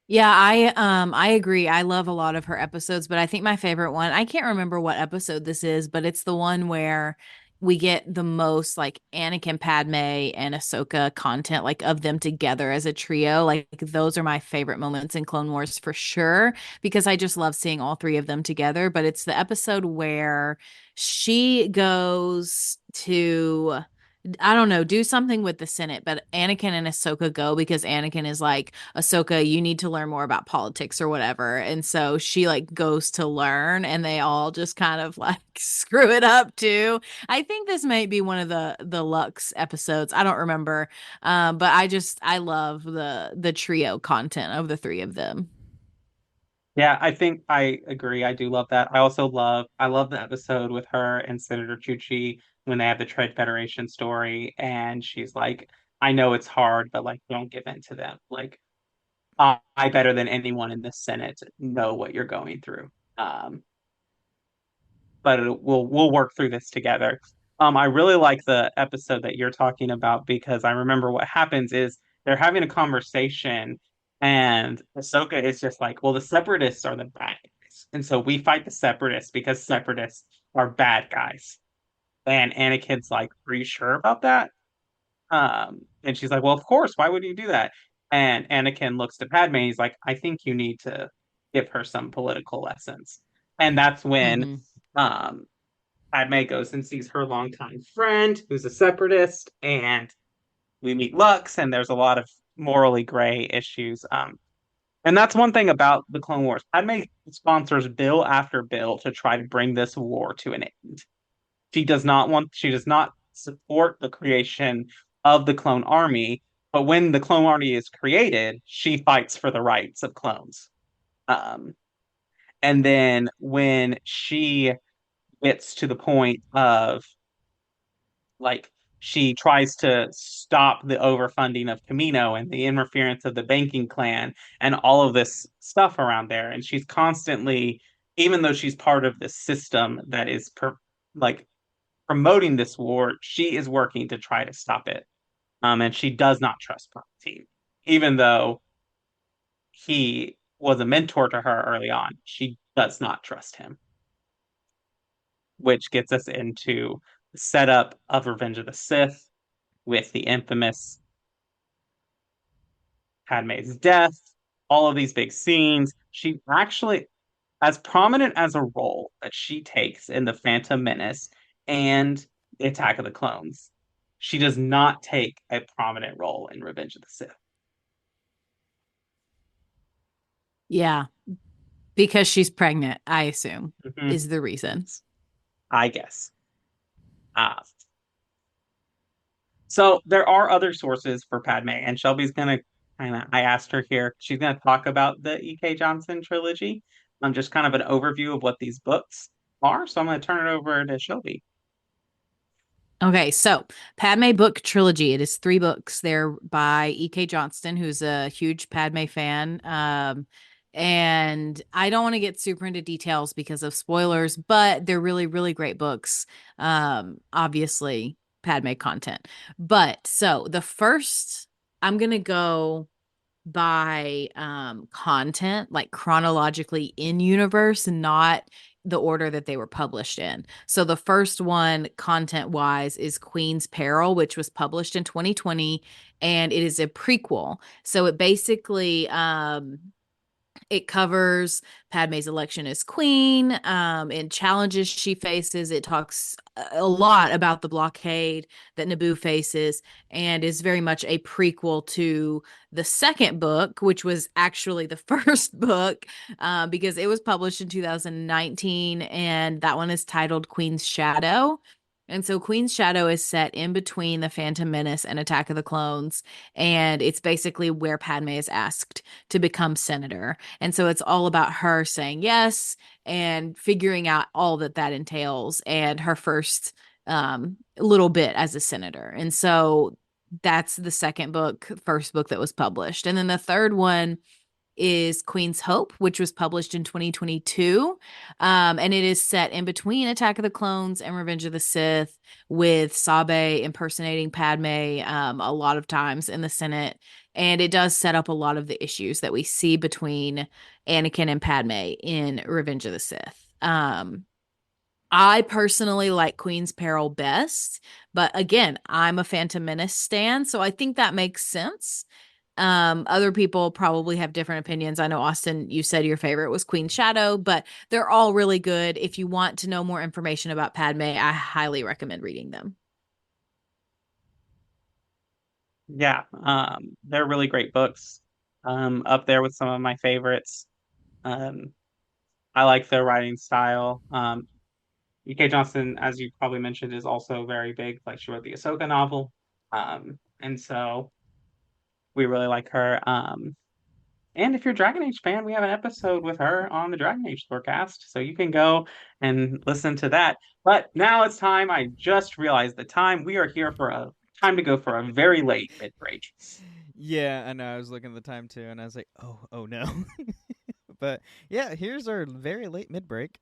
Yeah, I agree. I love a lot of her episodes, but I think my favorite one, I can't remember what episode this is, but it's the one where we get the most like Anakin, Padme, and Ahsoka content, like of them together as a trio. Like those are my favorite moments in Clone Wars for sure, because I just love seeing all three of them together. But it's the episode where she goes to, I don't know, do something with the Senate, but Anakin and Ahsoka go because Anakin is like, Ahsoka, you need to learn more about politics or whatever. And so she like goes to learn, and they all just kind of like screw it up too. I think this might be one of the Lux episodes. I don't remember. But I love the trio content of the three of them. Yeah, I think I agree. I do love that. I love the episode with her and Senator Chuchi when they have the Trade Federation story, and she's like, I know it's hard, but like, don't give in to them. Like, I better than anyone in the Senate know what you're going through. Um, but we'll work through this together. I really like the episode that you're talking about because I remember what happens is they're having a conversation, and Ahsoka is just like, "Well, the Separatists are the bad guys, and so we fight the Separatists because Separatists are bad guys." And Anakin's like, "Are you sure about that?" And she's like, "Well, of course. Why would you do that?" And Anakin looks to Padme. And he's like, "I think you need to give her some political lessons." And that's when Mm-hmm. um, Padme goes and sees her longtime friend, who's a separatist, and we meet Lux, and there's a lot of morally gray issues. And that's one thing about the Clone Wars. Padme sponsors bill after bill to try to bring this war to an end. She does not support the creation of the clone army, but when the clone army is created, she fights for the rights of clones. Um, and then when she gets to the point of like she tries to stop the overfunding of Camino and the interference of the banking clan and all of this stuff around there. And she's constantly, even though she's part of the system that is like promoting this war, she is working to try to stop it. And she does not trust Palpatine, even though he was a mentor to her early on. She does not trust him. which gets us into the setup of Revenge of the Sith with the infamous Padme's death, all of these big scenes. She actually, as prominent as a role that she takes in the Phantom Menace and the Attack of the Clones, she does not take a prominent role in Revenge of the Sith. Yeah, because she's pregnant, I assume, Mhm. is the reason. I guess. So there are other sources for Padme, and Shelby's gonna I asked her here, she's gonna talk about the E.K. Johnson trilogy. Just kind of an overview of what these books are. So I'm gonna turn it over to Shelby. Okay, so Padme book trilogy. It is 3 books. They're by E.K. Johnston, who's a huge Padme fan. And I don't want to get super into details because of spoilers, but they're really, really great books. Obviously, Padme content. But so the first, I'm gonna go by content, like chronologically in universe, not the order that they were published in. So the first one, content wise, is Queen's Peril, which was published in 2020, and it is a prequel. So it basically it covers Padme's election as queen, and challenges she faces. It talks a lot about the blockade that Naboo faces, and is very much a prequel to the second book, which was actually the first book, because it was published in 2019, and that one is titled Queen's Shadow. And so Queen's Shadow is set in between the Phantom Menace and Attack of the Clones, and it's basically where Padme is asked to become senator. And so it's all about her saying yes and figuring out all that that entails, and her first little bit as a senator. And so that's the second book, first book that was published. And then the third one is Queen's Hope, which was published in 2022. And it is set in between Attack of the Clones and Revenge of the Sith, with Sabe impersonating Padme a lot of times in the Senate. And it does set up a lot of the issues that we see between Anakin and Padme in Revenge of the Sith. I personally like Queen's Peril best, but again, I'm a Phantom Menace stan, so I think that makes sense. Other people probably have different opinions. I know, Austin, you said your favorite was Queen's Shadow, but they're all really good. If you want to know more information about Padme, I highly recommend reading them. Yeah, they're really great books. Up there with some of my favorites. Um, I like their writing style. E.K. Johnson, as you probably mentioned, is also very big. Like, she wrote the Ahsoka novel. And so we really like her. And if you're a Dragon Age fan, we have an episode with her on the Dragon Age Lorecast, so you can go and listen to that. But now it's time. I just realized the time. We are here for a time to go for a very late mid break. Yeah, I know. I was looking at the time too, and I was like, oh no. But yeah, here's our very late mid break.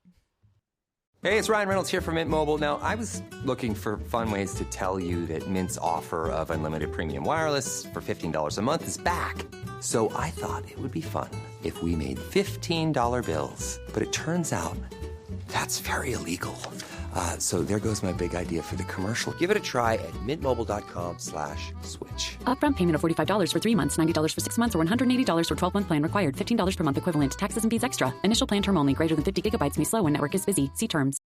Hey, it's Ryan Reynolds here from Mint Mobile. Now, I was looking for fun ways to tell you that Mint's offer of unlimited premium wireless for $15 a month is back. So I thought it would be fun if we made $15 bills. But it turns out that's very illegal. So there goes my big idea for the commercial. Give it a try at mintmobile.com/switch. Upfront payment of $45 for 3 months, $90 for 6 months, or $180 for 12-month plan required. $15 per month equivalent. Taxes and fees extra. Initial plan term only. Greater than 50 gigabytes may slow when network is busy. See terms.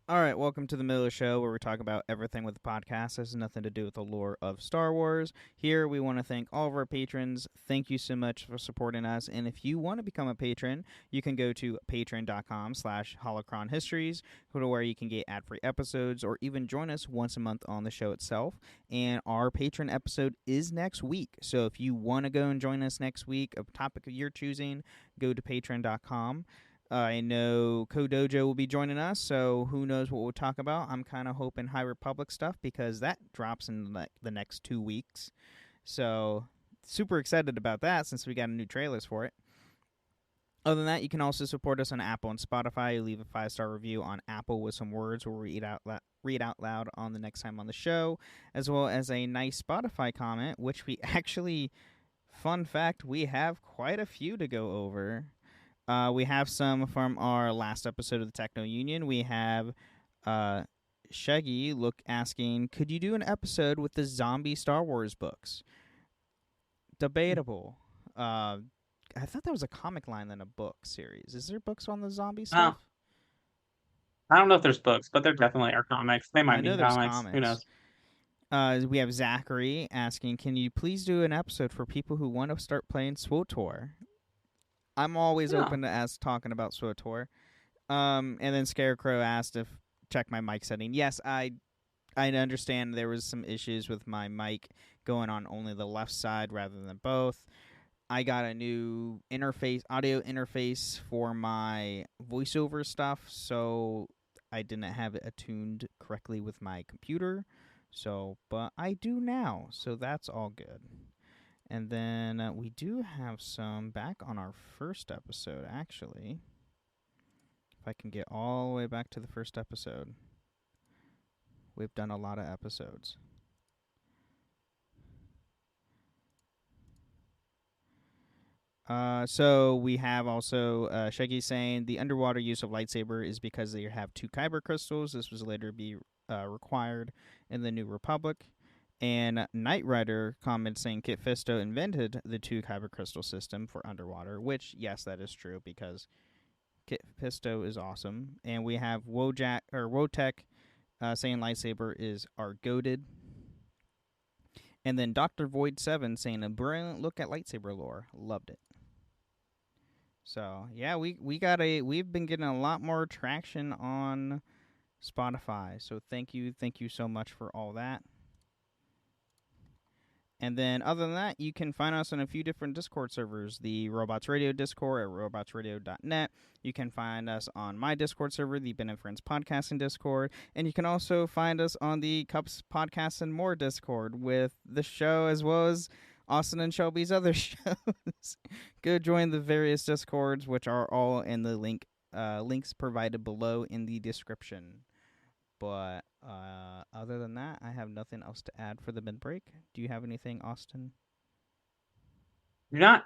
All right, welcome to the middle of the show where we talk about everything with the podcast. This has nothing to do with the lore of Star Wars. Here, we want to thank all of our patrons. Thank you so much for supporting us. And if you want to become a patron, you can go to patreon.com/holocronhistories, where you can get ad-free episodes or even join us once a month on the show itself. And our patron episode is next week. So if you want to go and join us next week, a topic of your choosing, go to patreon.com. I know Kodojo will be joining us, so who knows what we'll talk about. I'm kind of hoping High Republic stuff because that drops in the next 2 weeks. So super excited about that since we got new trailers for it. Other than that, you can also support us on Apple and Spotify. You leave a 5-star review on Apple with some words we'll read out loud on the next time on the show, as well as a nice Spotify comment, which we actually, fun fact, we have quite a few to go over. We have some from our last episode of the Techno Union. We have Shaggy asking, could you do an episode with the zombie Star Wars books? Debatable. I thought that was a comic line than a book series. Is there books on the zombie stuff? I don't know if there's books, but there definitely are comics. They might be comics. Who knows? We have Zachary asking, can you please do an episode for people who want to start playing SWTOR? I'm always open to talking about SWTOR. And then Scarecrow asked if check my mic setting. Yes, I understand there was some issues with my mic going on only the left side rather than both. I got a new audio interface for my voiceover stuff, so I didn't have it attuned correctly with my computer. But I do now, so that's all good. And then we do have some back on our first episode, actually. If I can get all the way back to the first episode. We've done a lot of episodes. So we have also Shaggy saying the underwater use of lightsaber is because they have 2 kyber crystals. This was later be required in the New Republic. And Knight Rider comments saying Kit Fisto invented the 2 kyber crystal system for underwater, which, yes, that is true because Kit Fisto is awesome. And we have Wotek saying lightsaber are goated. And then Dr. Void 7 saying a brilliant look at lightsaber lore. Loved it. So yeah, we've been getting a lot more traction on Spotify. So thank you so much for all that. And then other than that, you can find us on a few different Discord servers. The Robots Radio Discord at robotsradio.net. You can find us on my Discord server, the Ben and Friends Podcasting Discord. And you can also find us on the Cups Podcasts and More Discord with the show as well as Austin and Shelby's other shows. Go join the various Discords, which are all in the links provided below in the description. But other than that, I have nothing else to add for the mid-break. Do you have anything, Austin? You're not.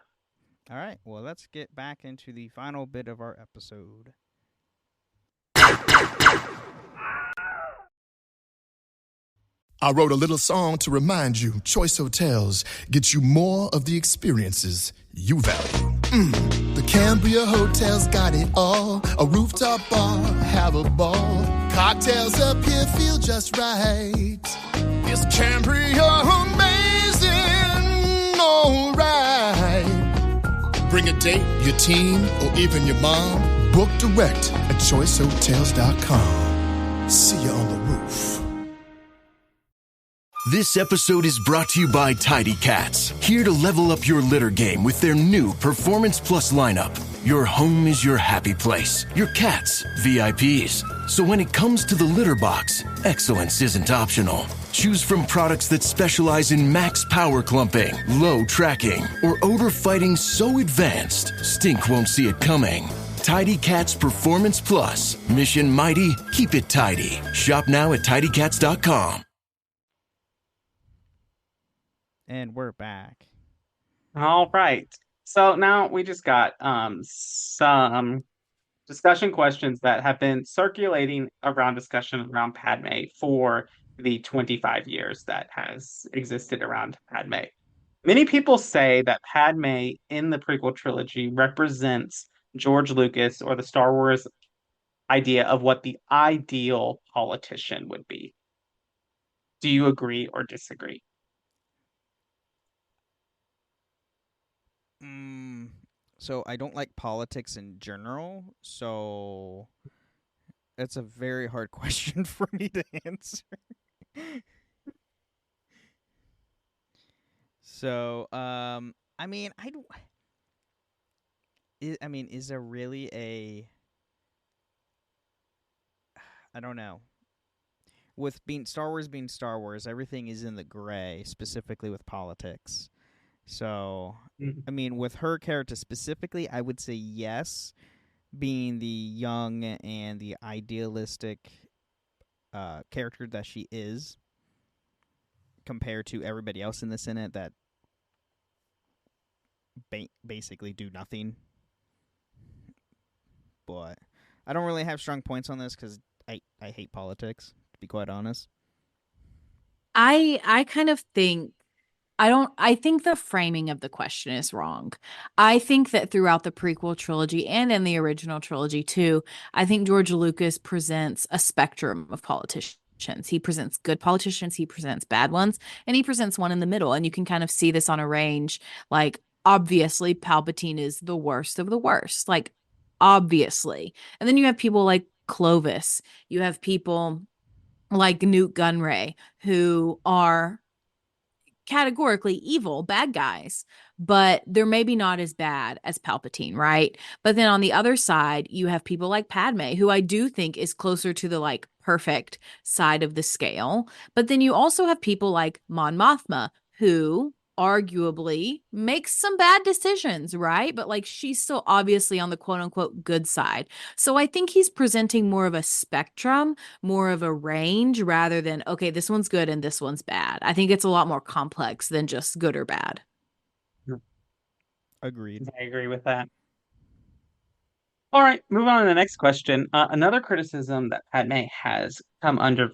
All right. Well, let's get back into the final bit of our episode. I wrote a little song to remind you, Choice Hotels get you more of the experiences you value. The Cambria Hotel's got it all. A rooftop bar, have a ball. Cocktails up here feel just right. Is Cambria amazing? All right. Bring a date, your team, or even your mom. Book direct at choicehotels.com. See you on the roof. This episode is brought to you by Tidy Cats, here to level up your litter game with their new Performance Plus lineup. Your home is your happy place, your cats, VIPs. So when it comes to the litter box, excellence isn't optional. Choose from products that specialize in max power clumping, low tracking, or odor fighting so advanced, stink won't see it coming. Tidy Cats Performance Plus. Mission mighty, keep it tidy. Shop now at tidycats.com. And we're back. All right. So now we just got some discussion questions that have been circulating around Padme for the 25 years that has existed around Padme. Many people say that Padme in the prequel trilogy represents George Lucas or the Star Wars idea of what the ideal politician would be. Do you agree or disagree? So I don't like politics in general, so it's a very hard question for me to answer. So, I mean, is there really I don't know. With Star Wars being Star Wars, everything is in the gray, specifically with politics. So, Mhm. I mean, with her character specifically, I would say yes, being the young and the idealistic character that she is, compared to everybody else in the Senate that basically do nothing. But I don't really have strong points on this because I hate politics, to be quite honest. I kind of think I think the framing of the question is wrong. I think that throughout the prequel trilogy and in the original trilogy too, I think George Lucas presents a spectrum of politicians. He presents good politicians, he presents bad ones, and he presents one in the middle. And you can kind of see this on a range. Like, obviously, Palpatine is the worst of the worst. Like, obviously. And then you have people like Clovis. You have people like Newt Gunray who are categorically evil, bad guys, but they're maybe not as bad as Palpatine, right? But then on the other side, you have people like Padme, who I do think is closer to the like perfect side of the scale. But then you also have people like Mon Mothma, who arguably makes some bad decisions, right? But like she's still obviously on the quote unquote good side. So I think he's presenting more of a spectrum, more of a range rather than, okay, this one's good and this one's bad. I think it's a lot more complex than just good or bad. Agreed. I agree with that. All right, moving on to the next question. Another criticism that Padme has come under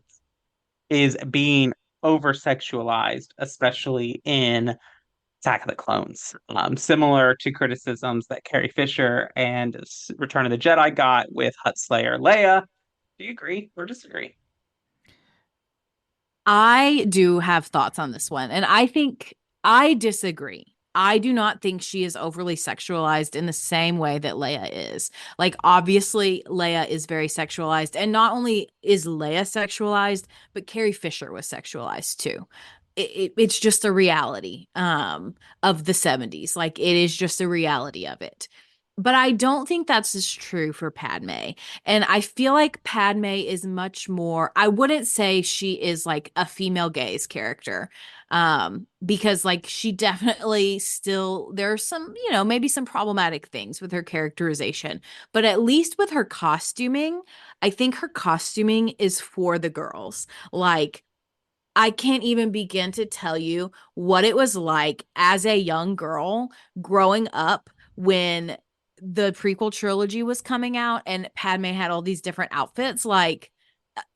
is being over sexualized, especially in Attack of the Clones. Similar to criticisms that Carrie Fisher and Return of the Jedi got with Hutt Slayer Leia. Do you agree or disagree? I do have thoughts on this one, and I think I disagree. I do not think she is overly sexualized in the same way that Leia is. Like, obviously, Leia is very sexualized, and not only is Leia sexualized, but Carrie Fisher was sexualized too. It's just a reality of the 70s. Like, it is just a reality of it. But I don't think that's as true for Padme. And I feel like Padme is much more, I wouldn't say she is like a female gaze character. Because like she definitely still, there are some, you know, maybe some problematic things with her characterization, but at least with her costuming, I think her costuming is for the girls. Like, I can't even begin to tell you what it was like as a young girl growing up when the prequel trilogy was coming out and Padme had all these different outfits, like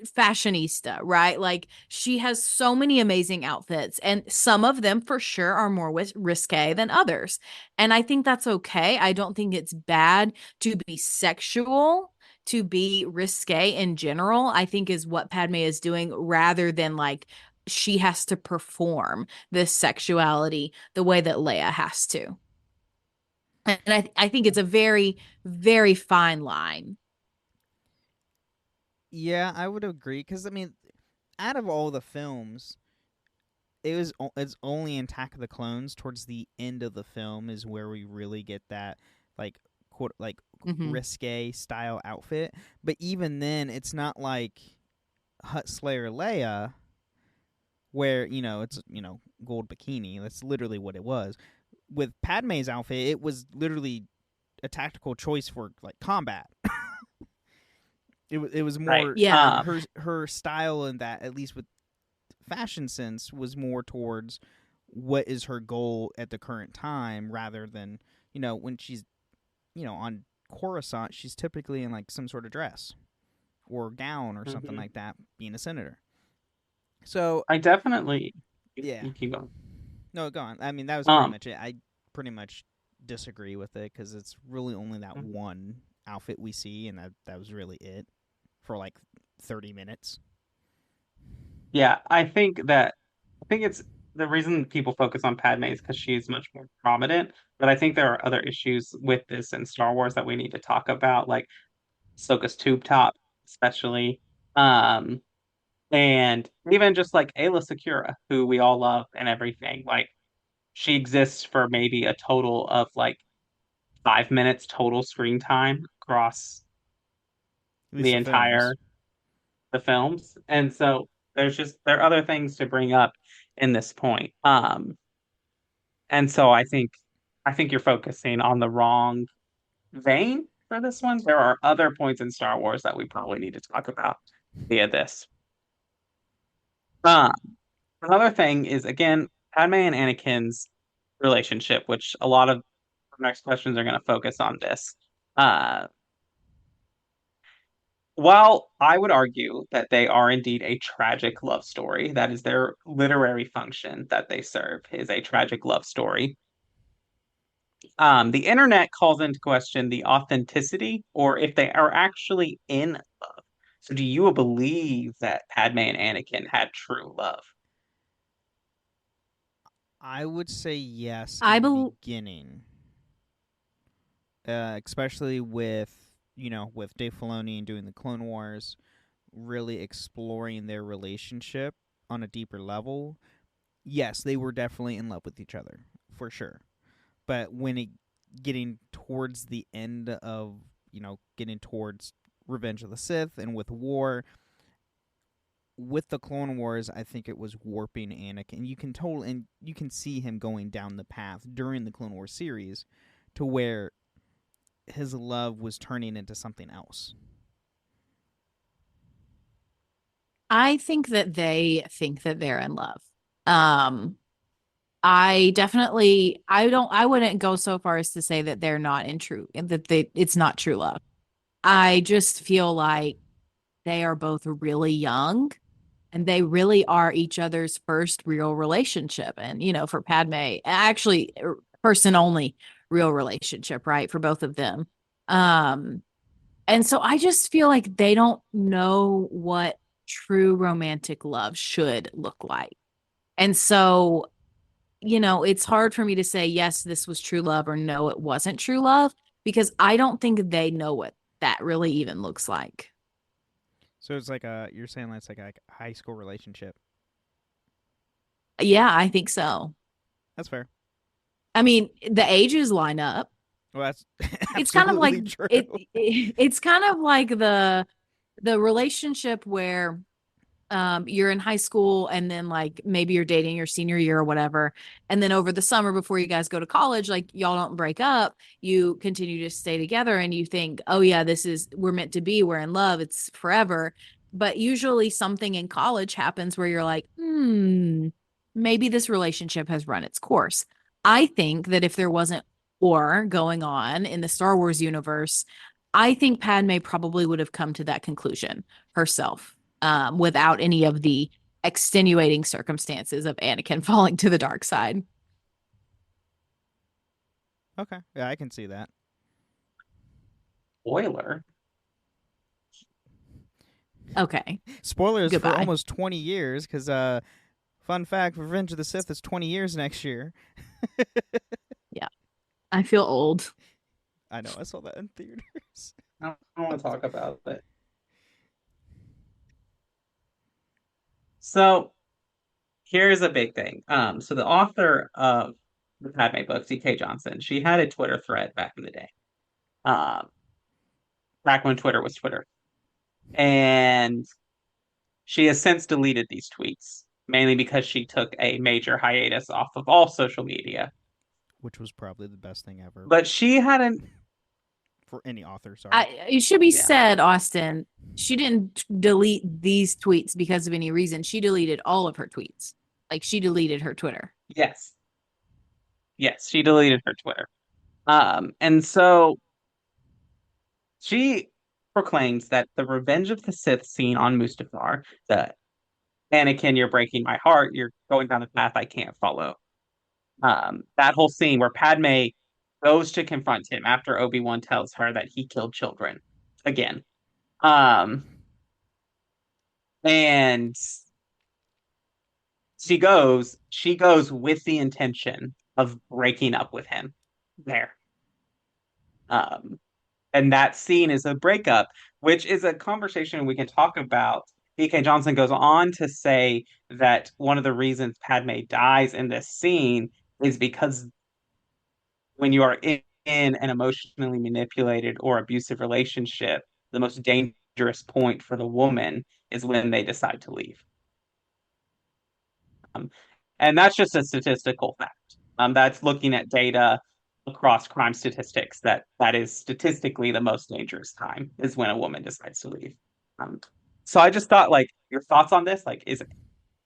fashionista, right? Like she has so many amazing outfits, and some of them for sure are more risque than others. And I think that's okay. I don't think it's bad to be sexual, to be risque in general, I think is what Padme is doing rather than like she has to perform this sexuality the way that Leia has to. And I think it's a very, very fine line. Yeah, I would agree because I mean, out of all the films, it's only in Attack of the Clones towards the end of the film is where we really get that like quote like risque style outfit. But even then, it's not like Hutt Slayer Leia, where it's gold bikini. That's literally what it was. With Padme's outfit, it was literally a tactical choice for like combat. It was more Right. Yeah. her style, and that at least with fashion sense was more towards what is her goal at the current time rather than when she's on Coruscant, she's typically in like some sort of dress or gown or something like that, being a senator. So I definitely. Yeah. You keep going. No, go on. I mean, that was pretty much it. I pretty much disagree with it because it's really only that one outfit we see, and that was really it for like 30 minutes. Yeah, I think it's the reason people focus on Padme is because she's much more prominent. But I think there are other issues with this in Star Wars that we need to talk about, like Ahsoka's tube top, especially, and even just like Ayla Secura, who we all love and everything. Like she exists for maybe a total of like 5 minutes total screen time across the entire the films. And so there are other things to bring up in this point. And so I think you're focusing on the wrong vein for this one. There are other points in Star Wars that we probably need to talk about via this. Um, Another thing is again Padme and Anakin's relationship, which a lot of our next questions are going to focus on this. Uh, while I would argue that they are indeed a tragic love story, that is their literary function that they serve, is a tragic love story. The internet calls into question the authenticity or if they are actually in love. So, do you believe that Padme and Anakin had true love? I would say yes I in the bel beginning, especially with Dave Filoni and doing the Clone Wars, really exploring their relationship on a deeper level. Yes, they were definitely in love with each other for sure. But when it getting towards the end of getting towards Revenge of the Sith and with War, with the Clone Wars, I think it was warping Anakin. You can see him going down the path during the Clone Wars series to where his love was turning into something else. I think that they think that they're in love. I wouldn't go so far as to say that they're not in true that it's not true love. I just feel like they are both really young and they really are each other's first real relationship. And, for Padme, actually, first and only real relationship, right? For both of them. And so I just feel like they don't know what true romantic love should look like. And so, it's hard for me to say, yes, this was true love or no, it wasn't true love, because I don't think they know what that really even looks like. So it's you're saying that's like a high school relationship. Yeah, I think so. That's fair. I mean, the ages line up. Well, that's It's kind of like true. it's kind of like the relationship where you're in high school and then like maybe you're dating your senior year or whatever, and then over the summer before you guys go to college, like y'all don't break up, you continue to stay together and you think, oh yeah, we're meant to be, we're in love, it's forever. But usually something in college happens where you're like, maybe this relationship has run its course. I think that if there wasn't war going on in the Star Wars universe, I think Padme probably would have come to that conclusion herself, without any of the extenuating circumstances of Anakin falling to the dark side. Okay. Yeah, I can see that. Spoiler. Okay. Spoilers Goodbye. for almost 20 years, because, fun fact, Revenge of the Sith is 20 years next year. Yeah. I feel old. I know, I saw that in theaters. I don't want to talk about it. So here's a big thing. So the author of the Padme books, D.K. Johnson, she had a Twitter thread back in the day. Back when Twitter was Twitter. And she has since deleted these tweets, mainly because she took a major hiatus off of all social media. Which was probably the best thing ever. But she hadn't... For any author, sorry. It should be said, Austin, she didn't delete these tweets because of any reason. She deleted all of her tweets. Like, she deleted her Twitter. Yes. Yes, she deleted her Twitter. And so she proclaims that the Revenge of the Sith scene on Mustafar, the Anakin, you're breaking my heart, you're going down a path I can't follow. That whole scene where Padme goes to confront him after Obi-Wan tells her that he killed children again. And she goes with the intention of breaking up with him there. And that scene is a breakup, which is a conversation we can talk about. D.K. Johnson goes on to say that one of the reasons Padme dies in this scene is because when you are in an emotionally manipulated or abusive relationship, the most dangerous point for the woman is when they decide to leave. And that's just a statistical fact. That's looking at data across crime statistics that is statistically the most dangerous time is when a woman decides to leave. So I just thought, like, your thoughts on this? Like,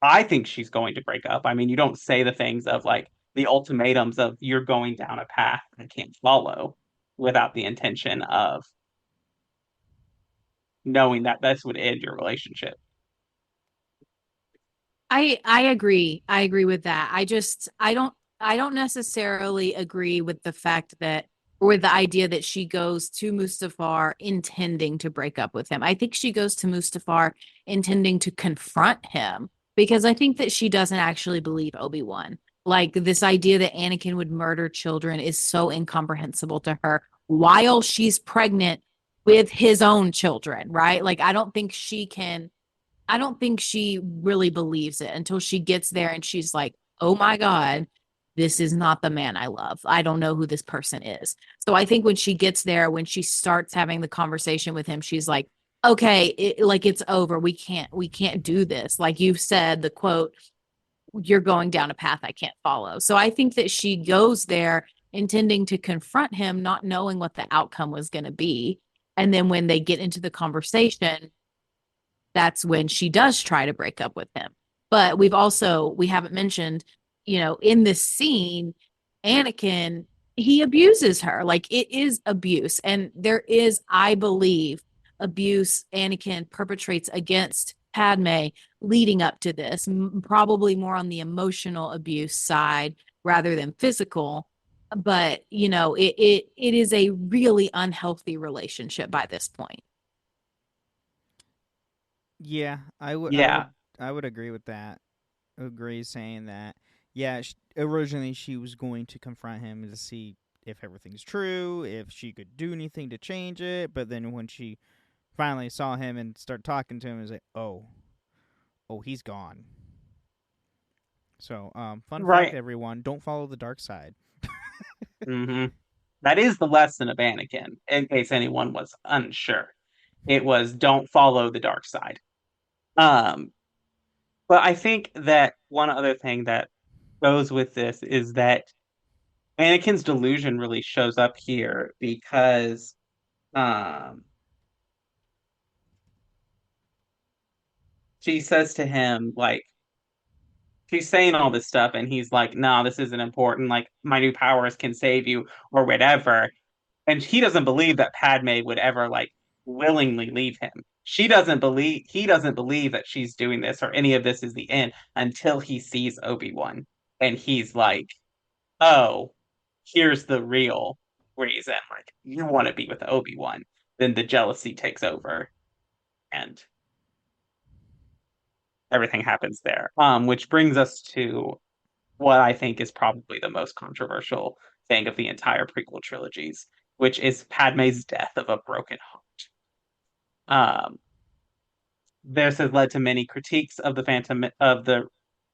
I think she's going to break up. I mean, you don't say the things of like the ultimatums of you're going down a path I can't follow without the intention of knowing that this would end your relationship. I agree. I agree with that. I don't necessarily agree with the fact that or with the idea that she goes to Mustafar intending to break up with him. I think she goes to Mustafar intending to confront him because I think that she doesn't actually believe Obi-Wan. Like this idea that Anakin would murder children is so incomprehensible to her while she's pregnant with his own children, right? Like I don't think she really believes it until she gets there and she's like, oh my God, this is not the man I love. I don't know who this person is. So I think when she gets there, when she starts having the conversation with him, she's like, okay, it's over. We can't do this. Like you've said, the quote, you're going down a path I can't follow. So I think that she goes there intending to confront him, not knowing what the outcome was going to be. And then when they get into the conversation, that's when she does try to break up with him. But we haven't mentioned, in this scene, Anakin, he abuses her. Like it is abuse. And there is, I believe, abuse Anakin perpetrates against Padme leading up to this, probably more on the emotional abuse side rather than physical. But, it is a really unhealthy relationship by this point. Yeah, I would. Yeah. I would agree with that. Agree saying that. Yeah, originally she was going to confront him to see if everything's true, if she could do anything to change it. But then when she finally saw him and started talking to him, it was like, oh, he's gone. So, fun fact, everyone: don't follow the dark side. Mm-hmm. That is the lesson of Anakin, in case anyone was unsure. It was don't follow the dark side. But I think that one other thing that goes with this is that Anakin's delusion really shows up here because she says to him, like, she's saying all this stuff, and he's like, no, this isn't important. Like, my new powers can save you, or whatever. And he doesn't believe that Padme would ever, like, willingly leave him. He doesn't believe that she's doing this or any of this is the end until he sees Obi-Wan. And he's like, oh, here's the real reason. Like, you want to be with Obi-Wan. Then the jealousy takes over. And everything happens there. Which brings us to what I think is probably the most controversial thing of the entire prequel trilogies, which is Padme's death of a broken heart. This has led to many critiques of the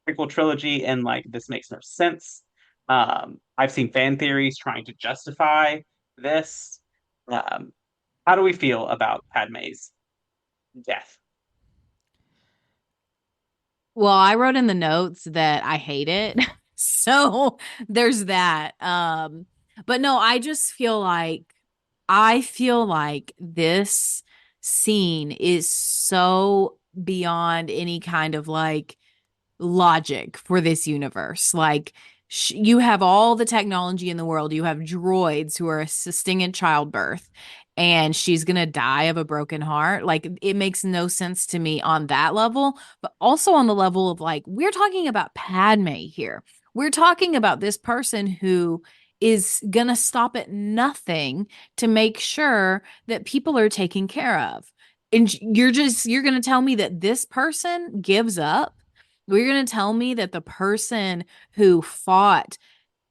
prequel trilogy, and like this makes no sense. I've seen fan theories trying to justify this. How do we feel about Padme's death? Well, I wrote in the notes that I hate it. So there's that. But no, I feel like this scene is so beyond any kind of like logic for this universe. Like you have all the technology in the world. You have droids who are assisting in childbirth, and she's going to die of a broken heart. Like it makes no sense to me on that level, but also on the level of like, we're talking about Padme here. We're talking about this person who is going to stop at nothing to make sure that people are taken care of. And you're going to tell me that this person gives up? You're going to tell me that the person who fought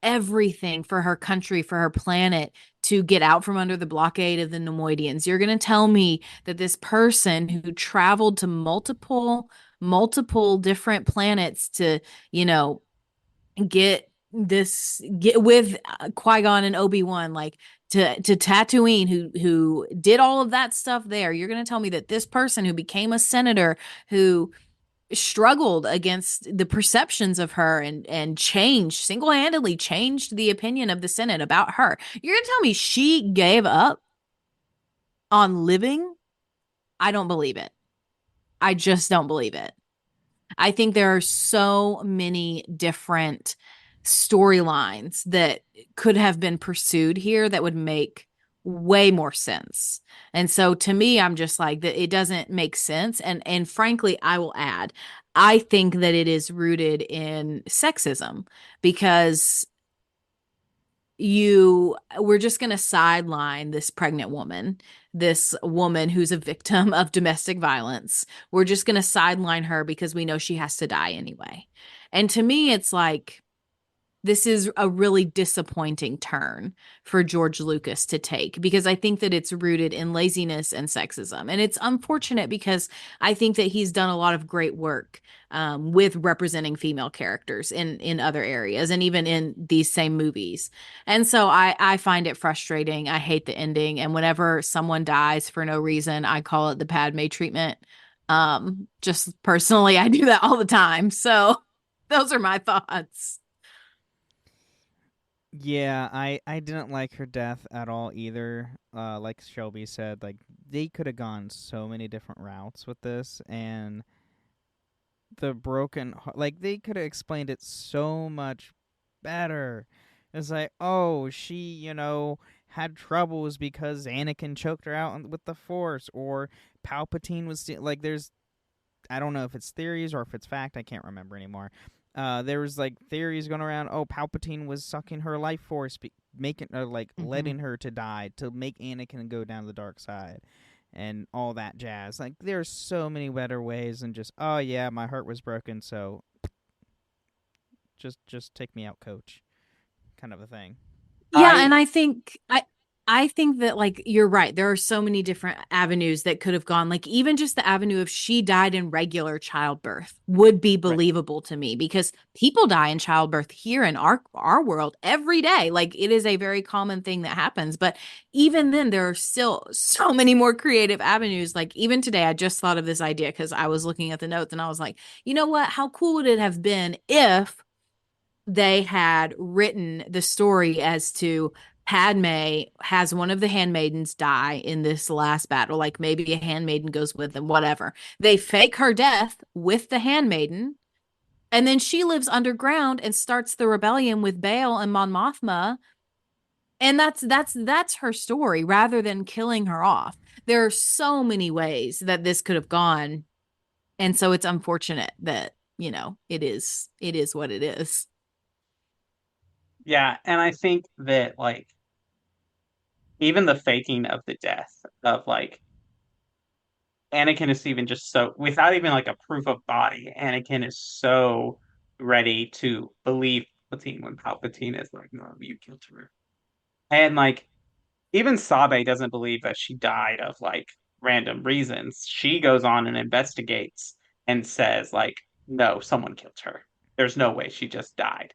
everything for her country, for her planet, to get out from under the blockade of the Nemoidians. You're going to tell me that this person who traveled to multiple different planets to, get with Qui-Gon and Obi-Wan, like to Tatooine, who did all of that stuff there. You're going to tell me that this person who became a senator, who struggled against the perceptions of her and changed, single-handedly changed the opinion of the Senate about her. You're gonna tell me she gave up on living? I don't believe it. I just don't believe it. I think there are so many different storylines that could have been pursued here that would make way more sense. And so to me, I'm just like that it doesn't make sense. And frankly, I will add, I think that it is rooted in sexism because we're just going to sideline this pregnant woman, this woman who's a victim of domestic violence. We're just going to sideline her because we know she has to die anyway. And to me, it's like, this is a really disappointing turn for George Lucas to take because I think that it's rooted in laziness and sexism. And it's unfortunate because I think that he's done a lot of great work with representing female characters in other areas and even in these same movies. And so I find it frustrating. I hate the ending. And whenever someone dies for no reason, I call it the Padme treatment. Just personally, I do that all the time. So those are my thoughts. Yeah, I didn't like her death at all either. Like Shelby said, like they could have gone so many different routes with this, and the like they could have explained it so much better. It's like, oh, she, had troubles because Anakin choked her out with the Force, or Palpatine was like. I don't know if it's theories or if it's fact. I can't remember anymore. There was like theories going around. Oh, Palpatine was sucking her life force, making letting her to die to make Anakin go down the dark side, and all that jazz. Like there's so many better ways than just, oh yeah, my heart was broken, so just take me out, coach, kind of a thing. Yeah, and I think that like you're right. There are so many different avenues that could have gone. Like even just the avenue of she died in regular childbirth would be believable to me because people die in childbirth here in our world every day. Like it is a very common thing that happens. But even then, there are still so many more creative avenues. Like even today, I just thought of this idea because I was looking at the notes and I was like, you know what? How cool would it have been if they had written the story as to Padme has one of the handmaidens die in this last battle, like maybe a handmaiden goes with them, whatever. They fake her death with the handmaiden, and then she lives underground and starts the rebellion with Bail and Mon Mothma, and that's her story rather than killing her off. There are so many ways that this could have gone, and so it's unfortunate that, it is what it is. Yeah, and I think that like even the faking of the death of like Anakin is even just so without even like a proof of body, Anakin is so ready to believe Palpatine when Palpatine is like, no, you killed her. And like even Sabe doesn't believe that she died of like random reasons. She goes on and investigates and says like, no, someone killed her. There's no way she just died.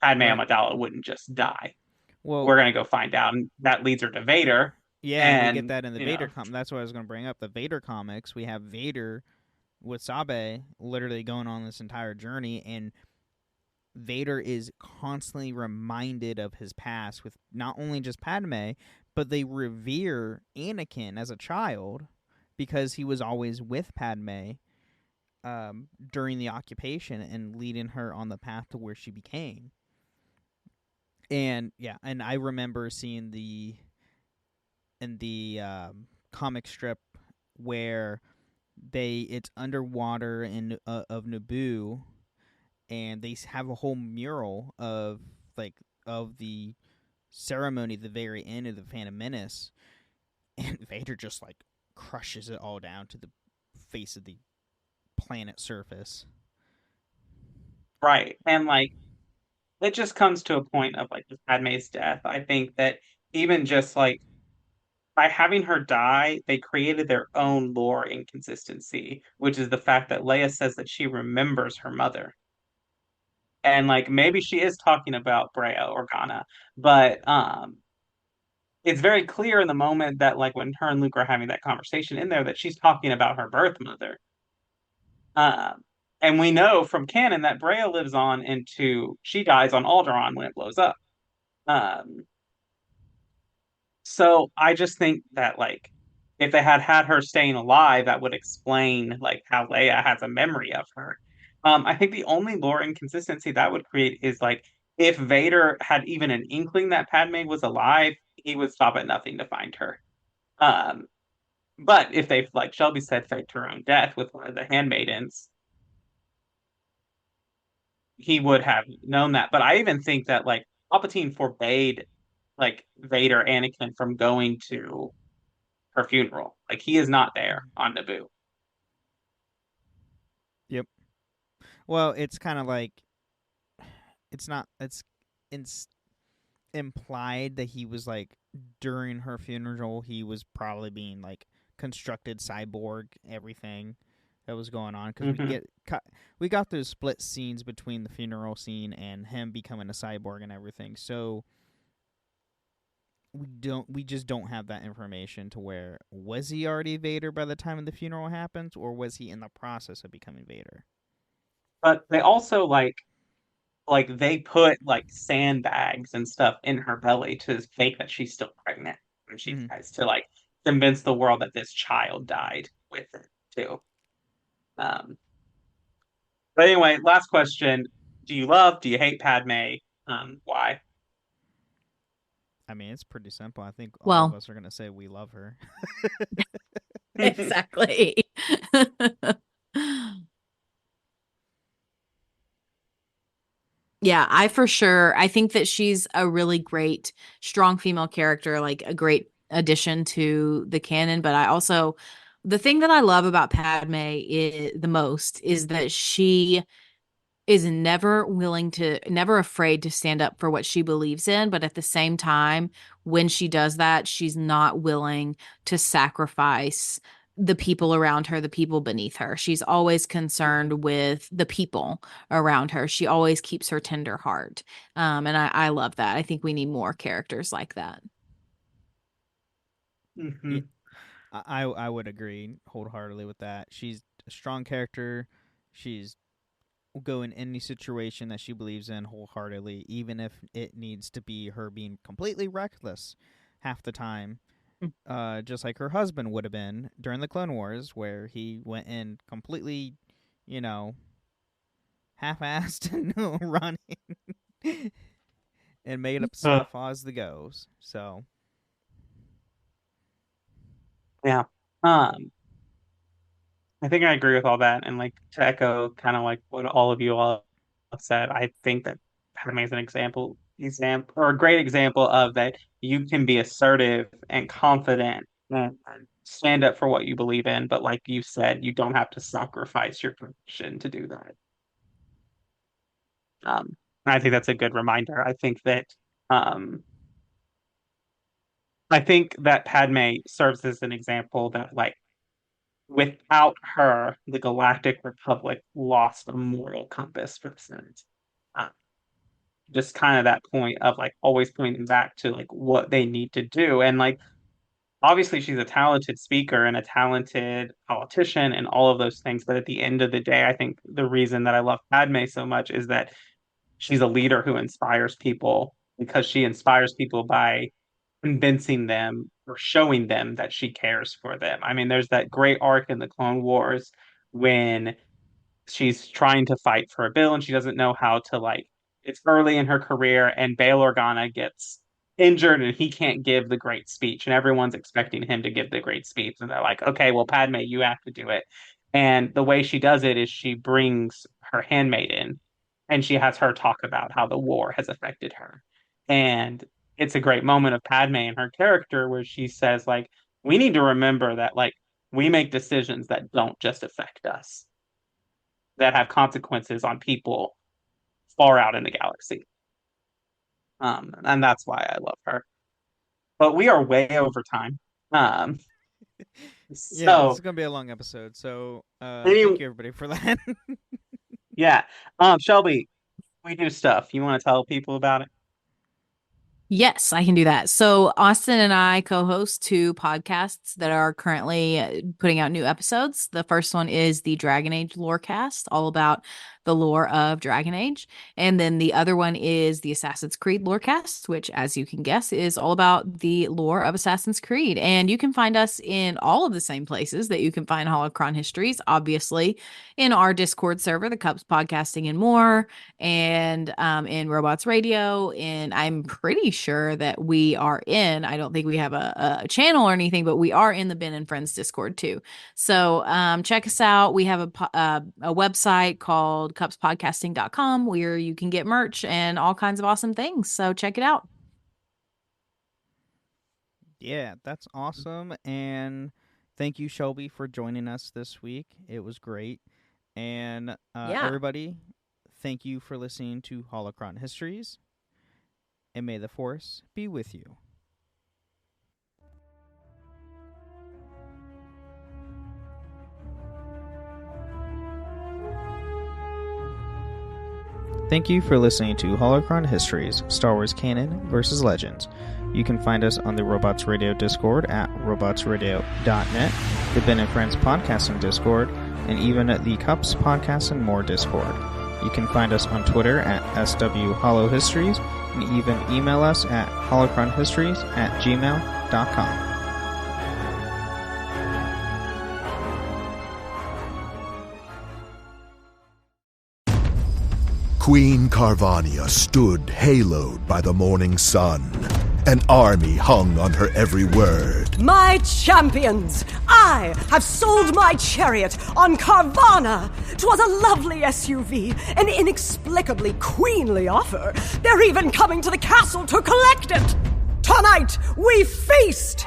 Padme Amidala wouldn't just die. Well, we're gonna go find out, and that leads her to Vader. Yeah, and we get that in the Vader comics. That's what I was going to bring up. The Vader comics, we have Vader with Sabe literally going on this entire journey, and Vader is constantly reminded of his past with not only just Padme, but they revere Anakin as a child because he was always with Padme during the occupation and leading her on the path to where she became. And yeah, and I remember seeing the comic strip where it's underwater in of Naboo, and they have a whole mural of the ceremony at the very end of the Phantom Menace, and Vader just like crushes it all down to the face of the planet surface. Right, and like it just comes to a point of like Padme's death. I think that even just like by having her die, they created their own lore inconsistency, which is the fact that Leia says that she remembers her mother. And like maybe she is talking about Brea Organa, but it's very clear in the moment that like when her and Luke are having that conversation in there that she's talking about her birth mother. And we know from canon that Brea lives on she dies on Alderaan when it blows up. Um, so I just think that like if they had had her staying alive, that would explain like how Leia has a memory of her. I think the only lore inconsistency that would create is like if Vader had even an inkling that Padme was alive, he would stop at nothing to find her. Um, but if they, like Shelby said, faked her own death with one of the handmaidens, he would have known that. But I even think that like Palpatine forbade like Vader, Anakin from going to her funeral. Like he is not there on Naboo. Yep. Well, it's kind of like it's not. It's implied that he was like during her funeral. He was probably being like constructed cyborg, everything that was going on because we got those split scenes between the funeral scene and him becoming a cyborg and everything. So we just don't have that information to where was he already Vader by the time the funeral happens, or was he in the process of becoming Vader? But they also like they put like sandbags and stuff in her belly to fake that she's still pregnant when she dies to like convince the world that this child died with it too. But anyway, last question: do you hate Padme? Why? I mean, it's pretty simple. I think all Well, of us are gonna say we love her. exactly. Yeah, I think that she's a really great, strong female character, like a great addition to the canon. But the thing that I love about Padme the most is that she is never afraid to stand up for what she believes in. But at the same time, when she does that, she's not willing to sacrifice the people around her, the people beneath her. She's always concerned with the people around her. She always keeps her tender heart. And I love that. I think we need more characters like that. Mm-hmm. Yeah, I would agree wholeheartedly with that. She's a strong character. She's will go in any situation that she believes in wholeheartedly, even if it needs to be her being completely reckless half the time. Just like her husband would have been during the Clone Wars, where he went in completely, half-assed and running and made up stuff as the goes. So, yeah. I think I agree with all that, and like to echo kind of like what all of you all have said, I think that Padme is an example or a great example of that you can be assertive and confident and stand up for what you believe in, but like you said, you don't have to sacrifice your position to do that. And I think that's a good reminder. Um, I think that Padme serves as an example that like without her, the Galactic Republic lost a moral compass for the Senate. Uh, just kind of that point of like always pointing back to like what they need to do. And like obviously she's a talented speaker and a talented politician and all of those things. But at the end of the day, I think the reason that I love Padme so much is that she's a leader who inspires people because she inspires people by convincing them or showing them that she cares for them. I mean, there's that great arc in the Clone Wars when she's trying to fight for a bill and she doesn't know how to like it's early in her career and Bail Organa gets injured and he can't give the great speech and everyone's expecting him to give the great speech and they're like, okay, well, Padme, you have to do it. And the way she does it is she brings her handmaid in and she has her talk about how the war has affected her. And it's a great moment of Padme and her character where she says like, we need to remember that like we make decisions that don't just affect us, that have consequences on people far out in the galaxy. And that's why I love her. But we are way over time. Um, yeah, this so is gonna be a long episode. So, any, thank you everybody for that. yeah. Shelby, we do stuff. You want to tell people about it? Yes, I can do that. So Austin and I co-host 2 podcasts that are currently putting out new episodes. The first one is the Dragon Age Lorecast, all about the lore of Dragon Age. And then the other one is the Assassin's Creed Lorecast, which, as you can guess, is all about the lore of Assassin's Creed. And you can find us in all of the same places that you can find Holocron Histories, obviously, in our Discord server, the Cups Podcasting and More, and in Robots Radio. And I'm pretty sure that we are in, I don't think we have a channel or anything, but we are in the Ben and Friends Discord too. So check us out. We have a website called cupspodcasting.com where you can get merch and all kinds of awesome things. So check it out. Yeah, that's awesome. And thank you, Shelby, for joining us this week. It was great. And everybody, thank you for listening to Holocron Histories. And may the Force be with you. Thank you for listening to Holocron Histories, Star Wars Canon vs. Legends. You can find us on the Robots Radio Discord at robotsradio.net, the Ben and Friends Podcasting Discord, and even at the Cups Podcast and More Discord. You can find us on Twitter at SWHoloHistories, and even email us at holocronhistories@gmail.com. Queen Carvania stood haloed by the morning sun. An army hung on her every word. My champions, I have sold my chariot on Carvana. 'Twas a lovely SUV, an inexplicably queenly offer. They're even coming to the castle to collect it. Tonight, we feast!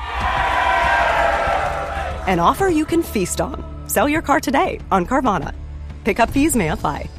An offer you can feast on. Sell your car today on Carvana. Pickup fees may apply.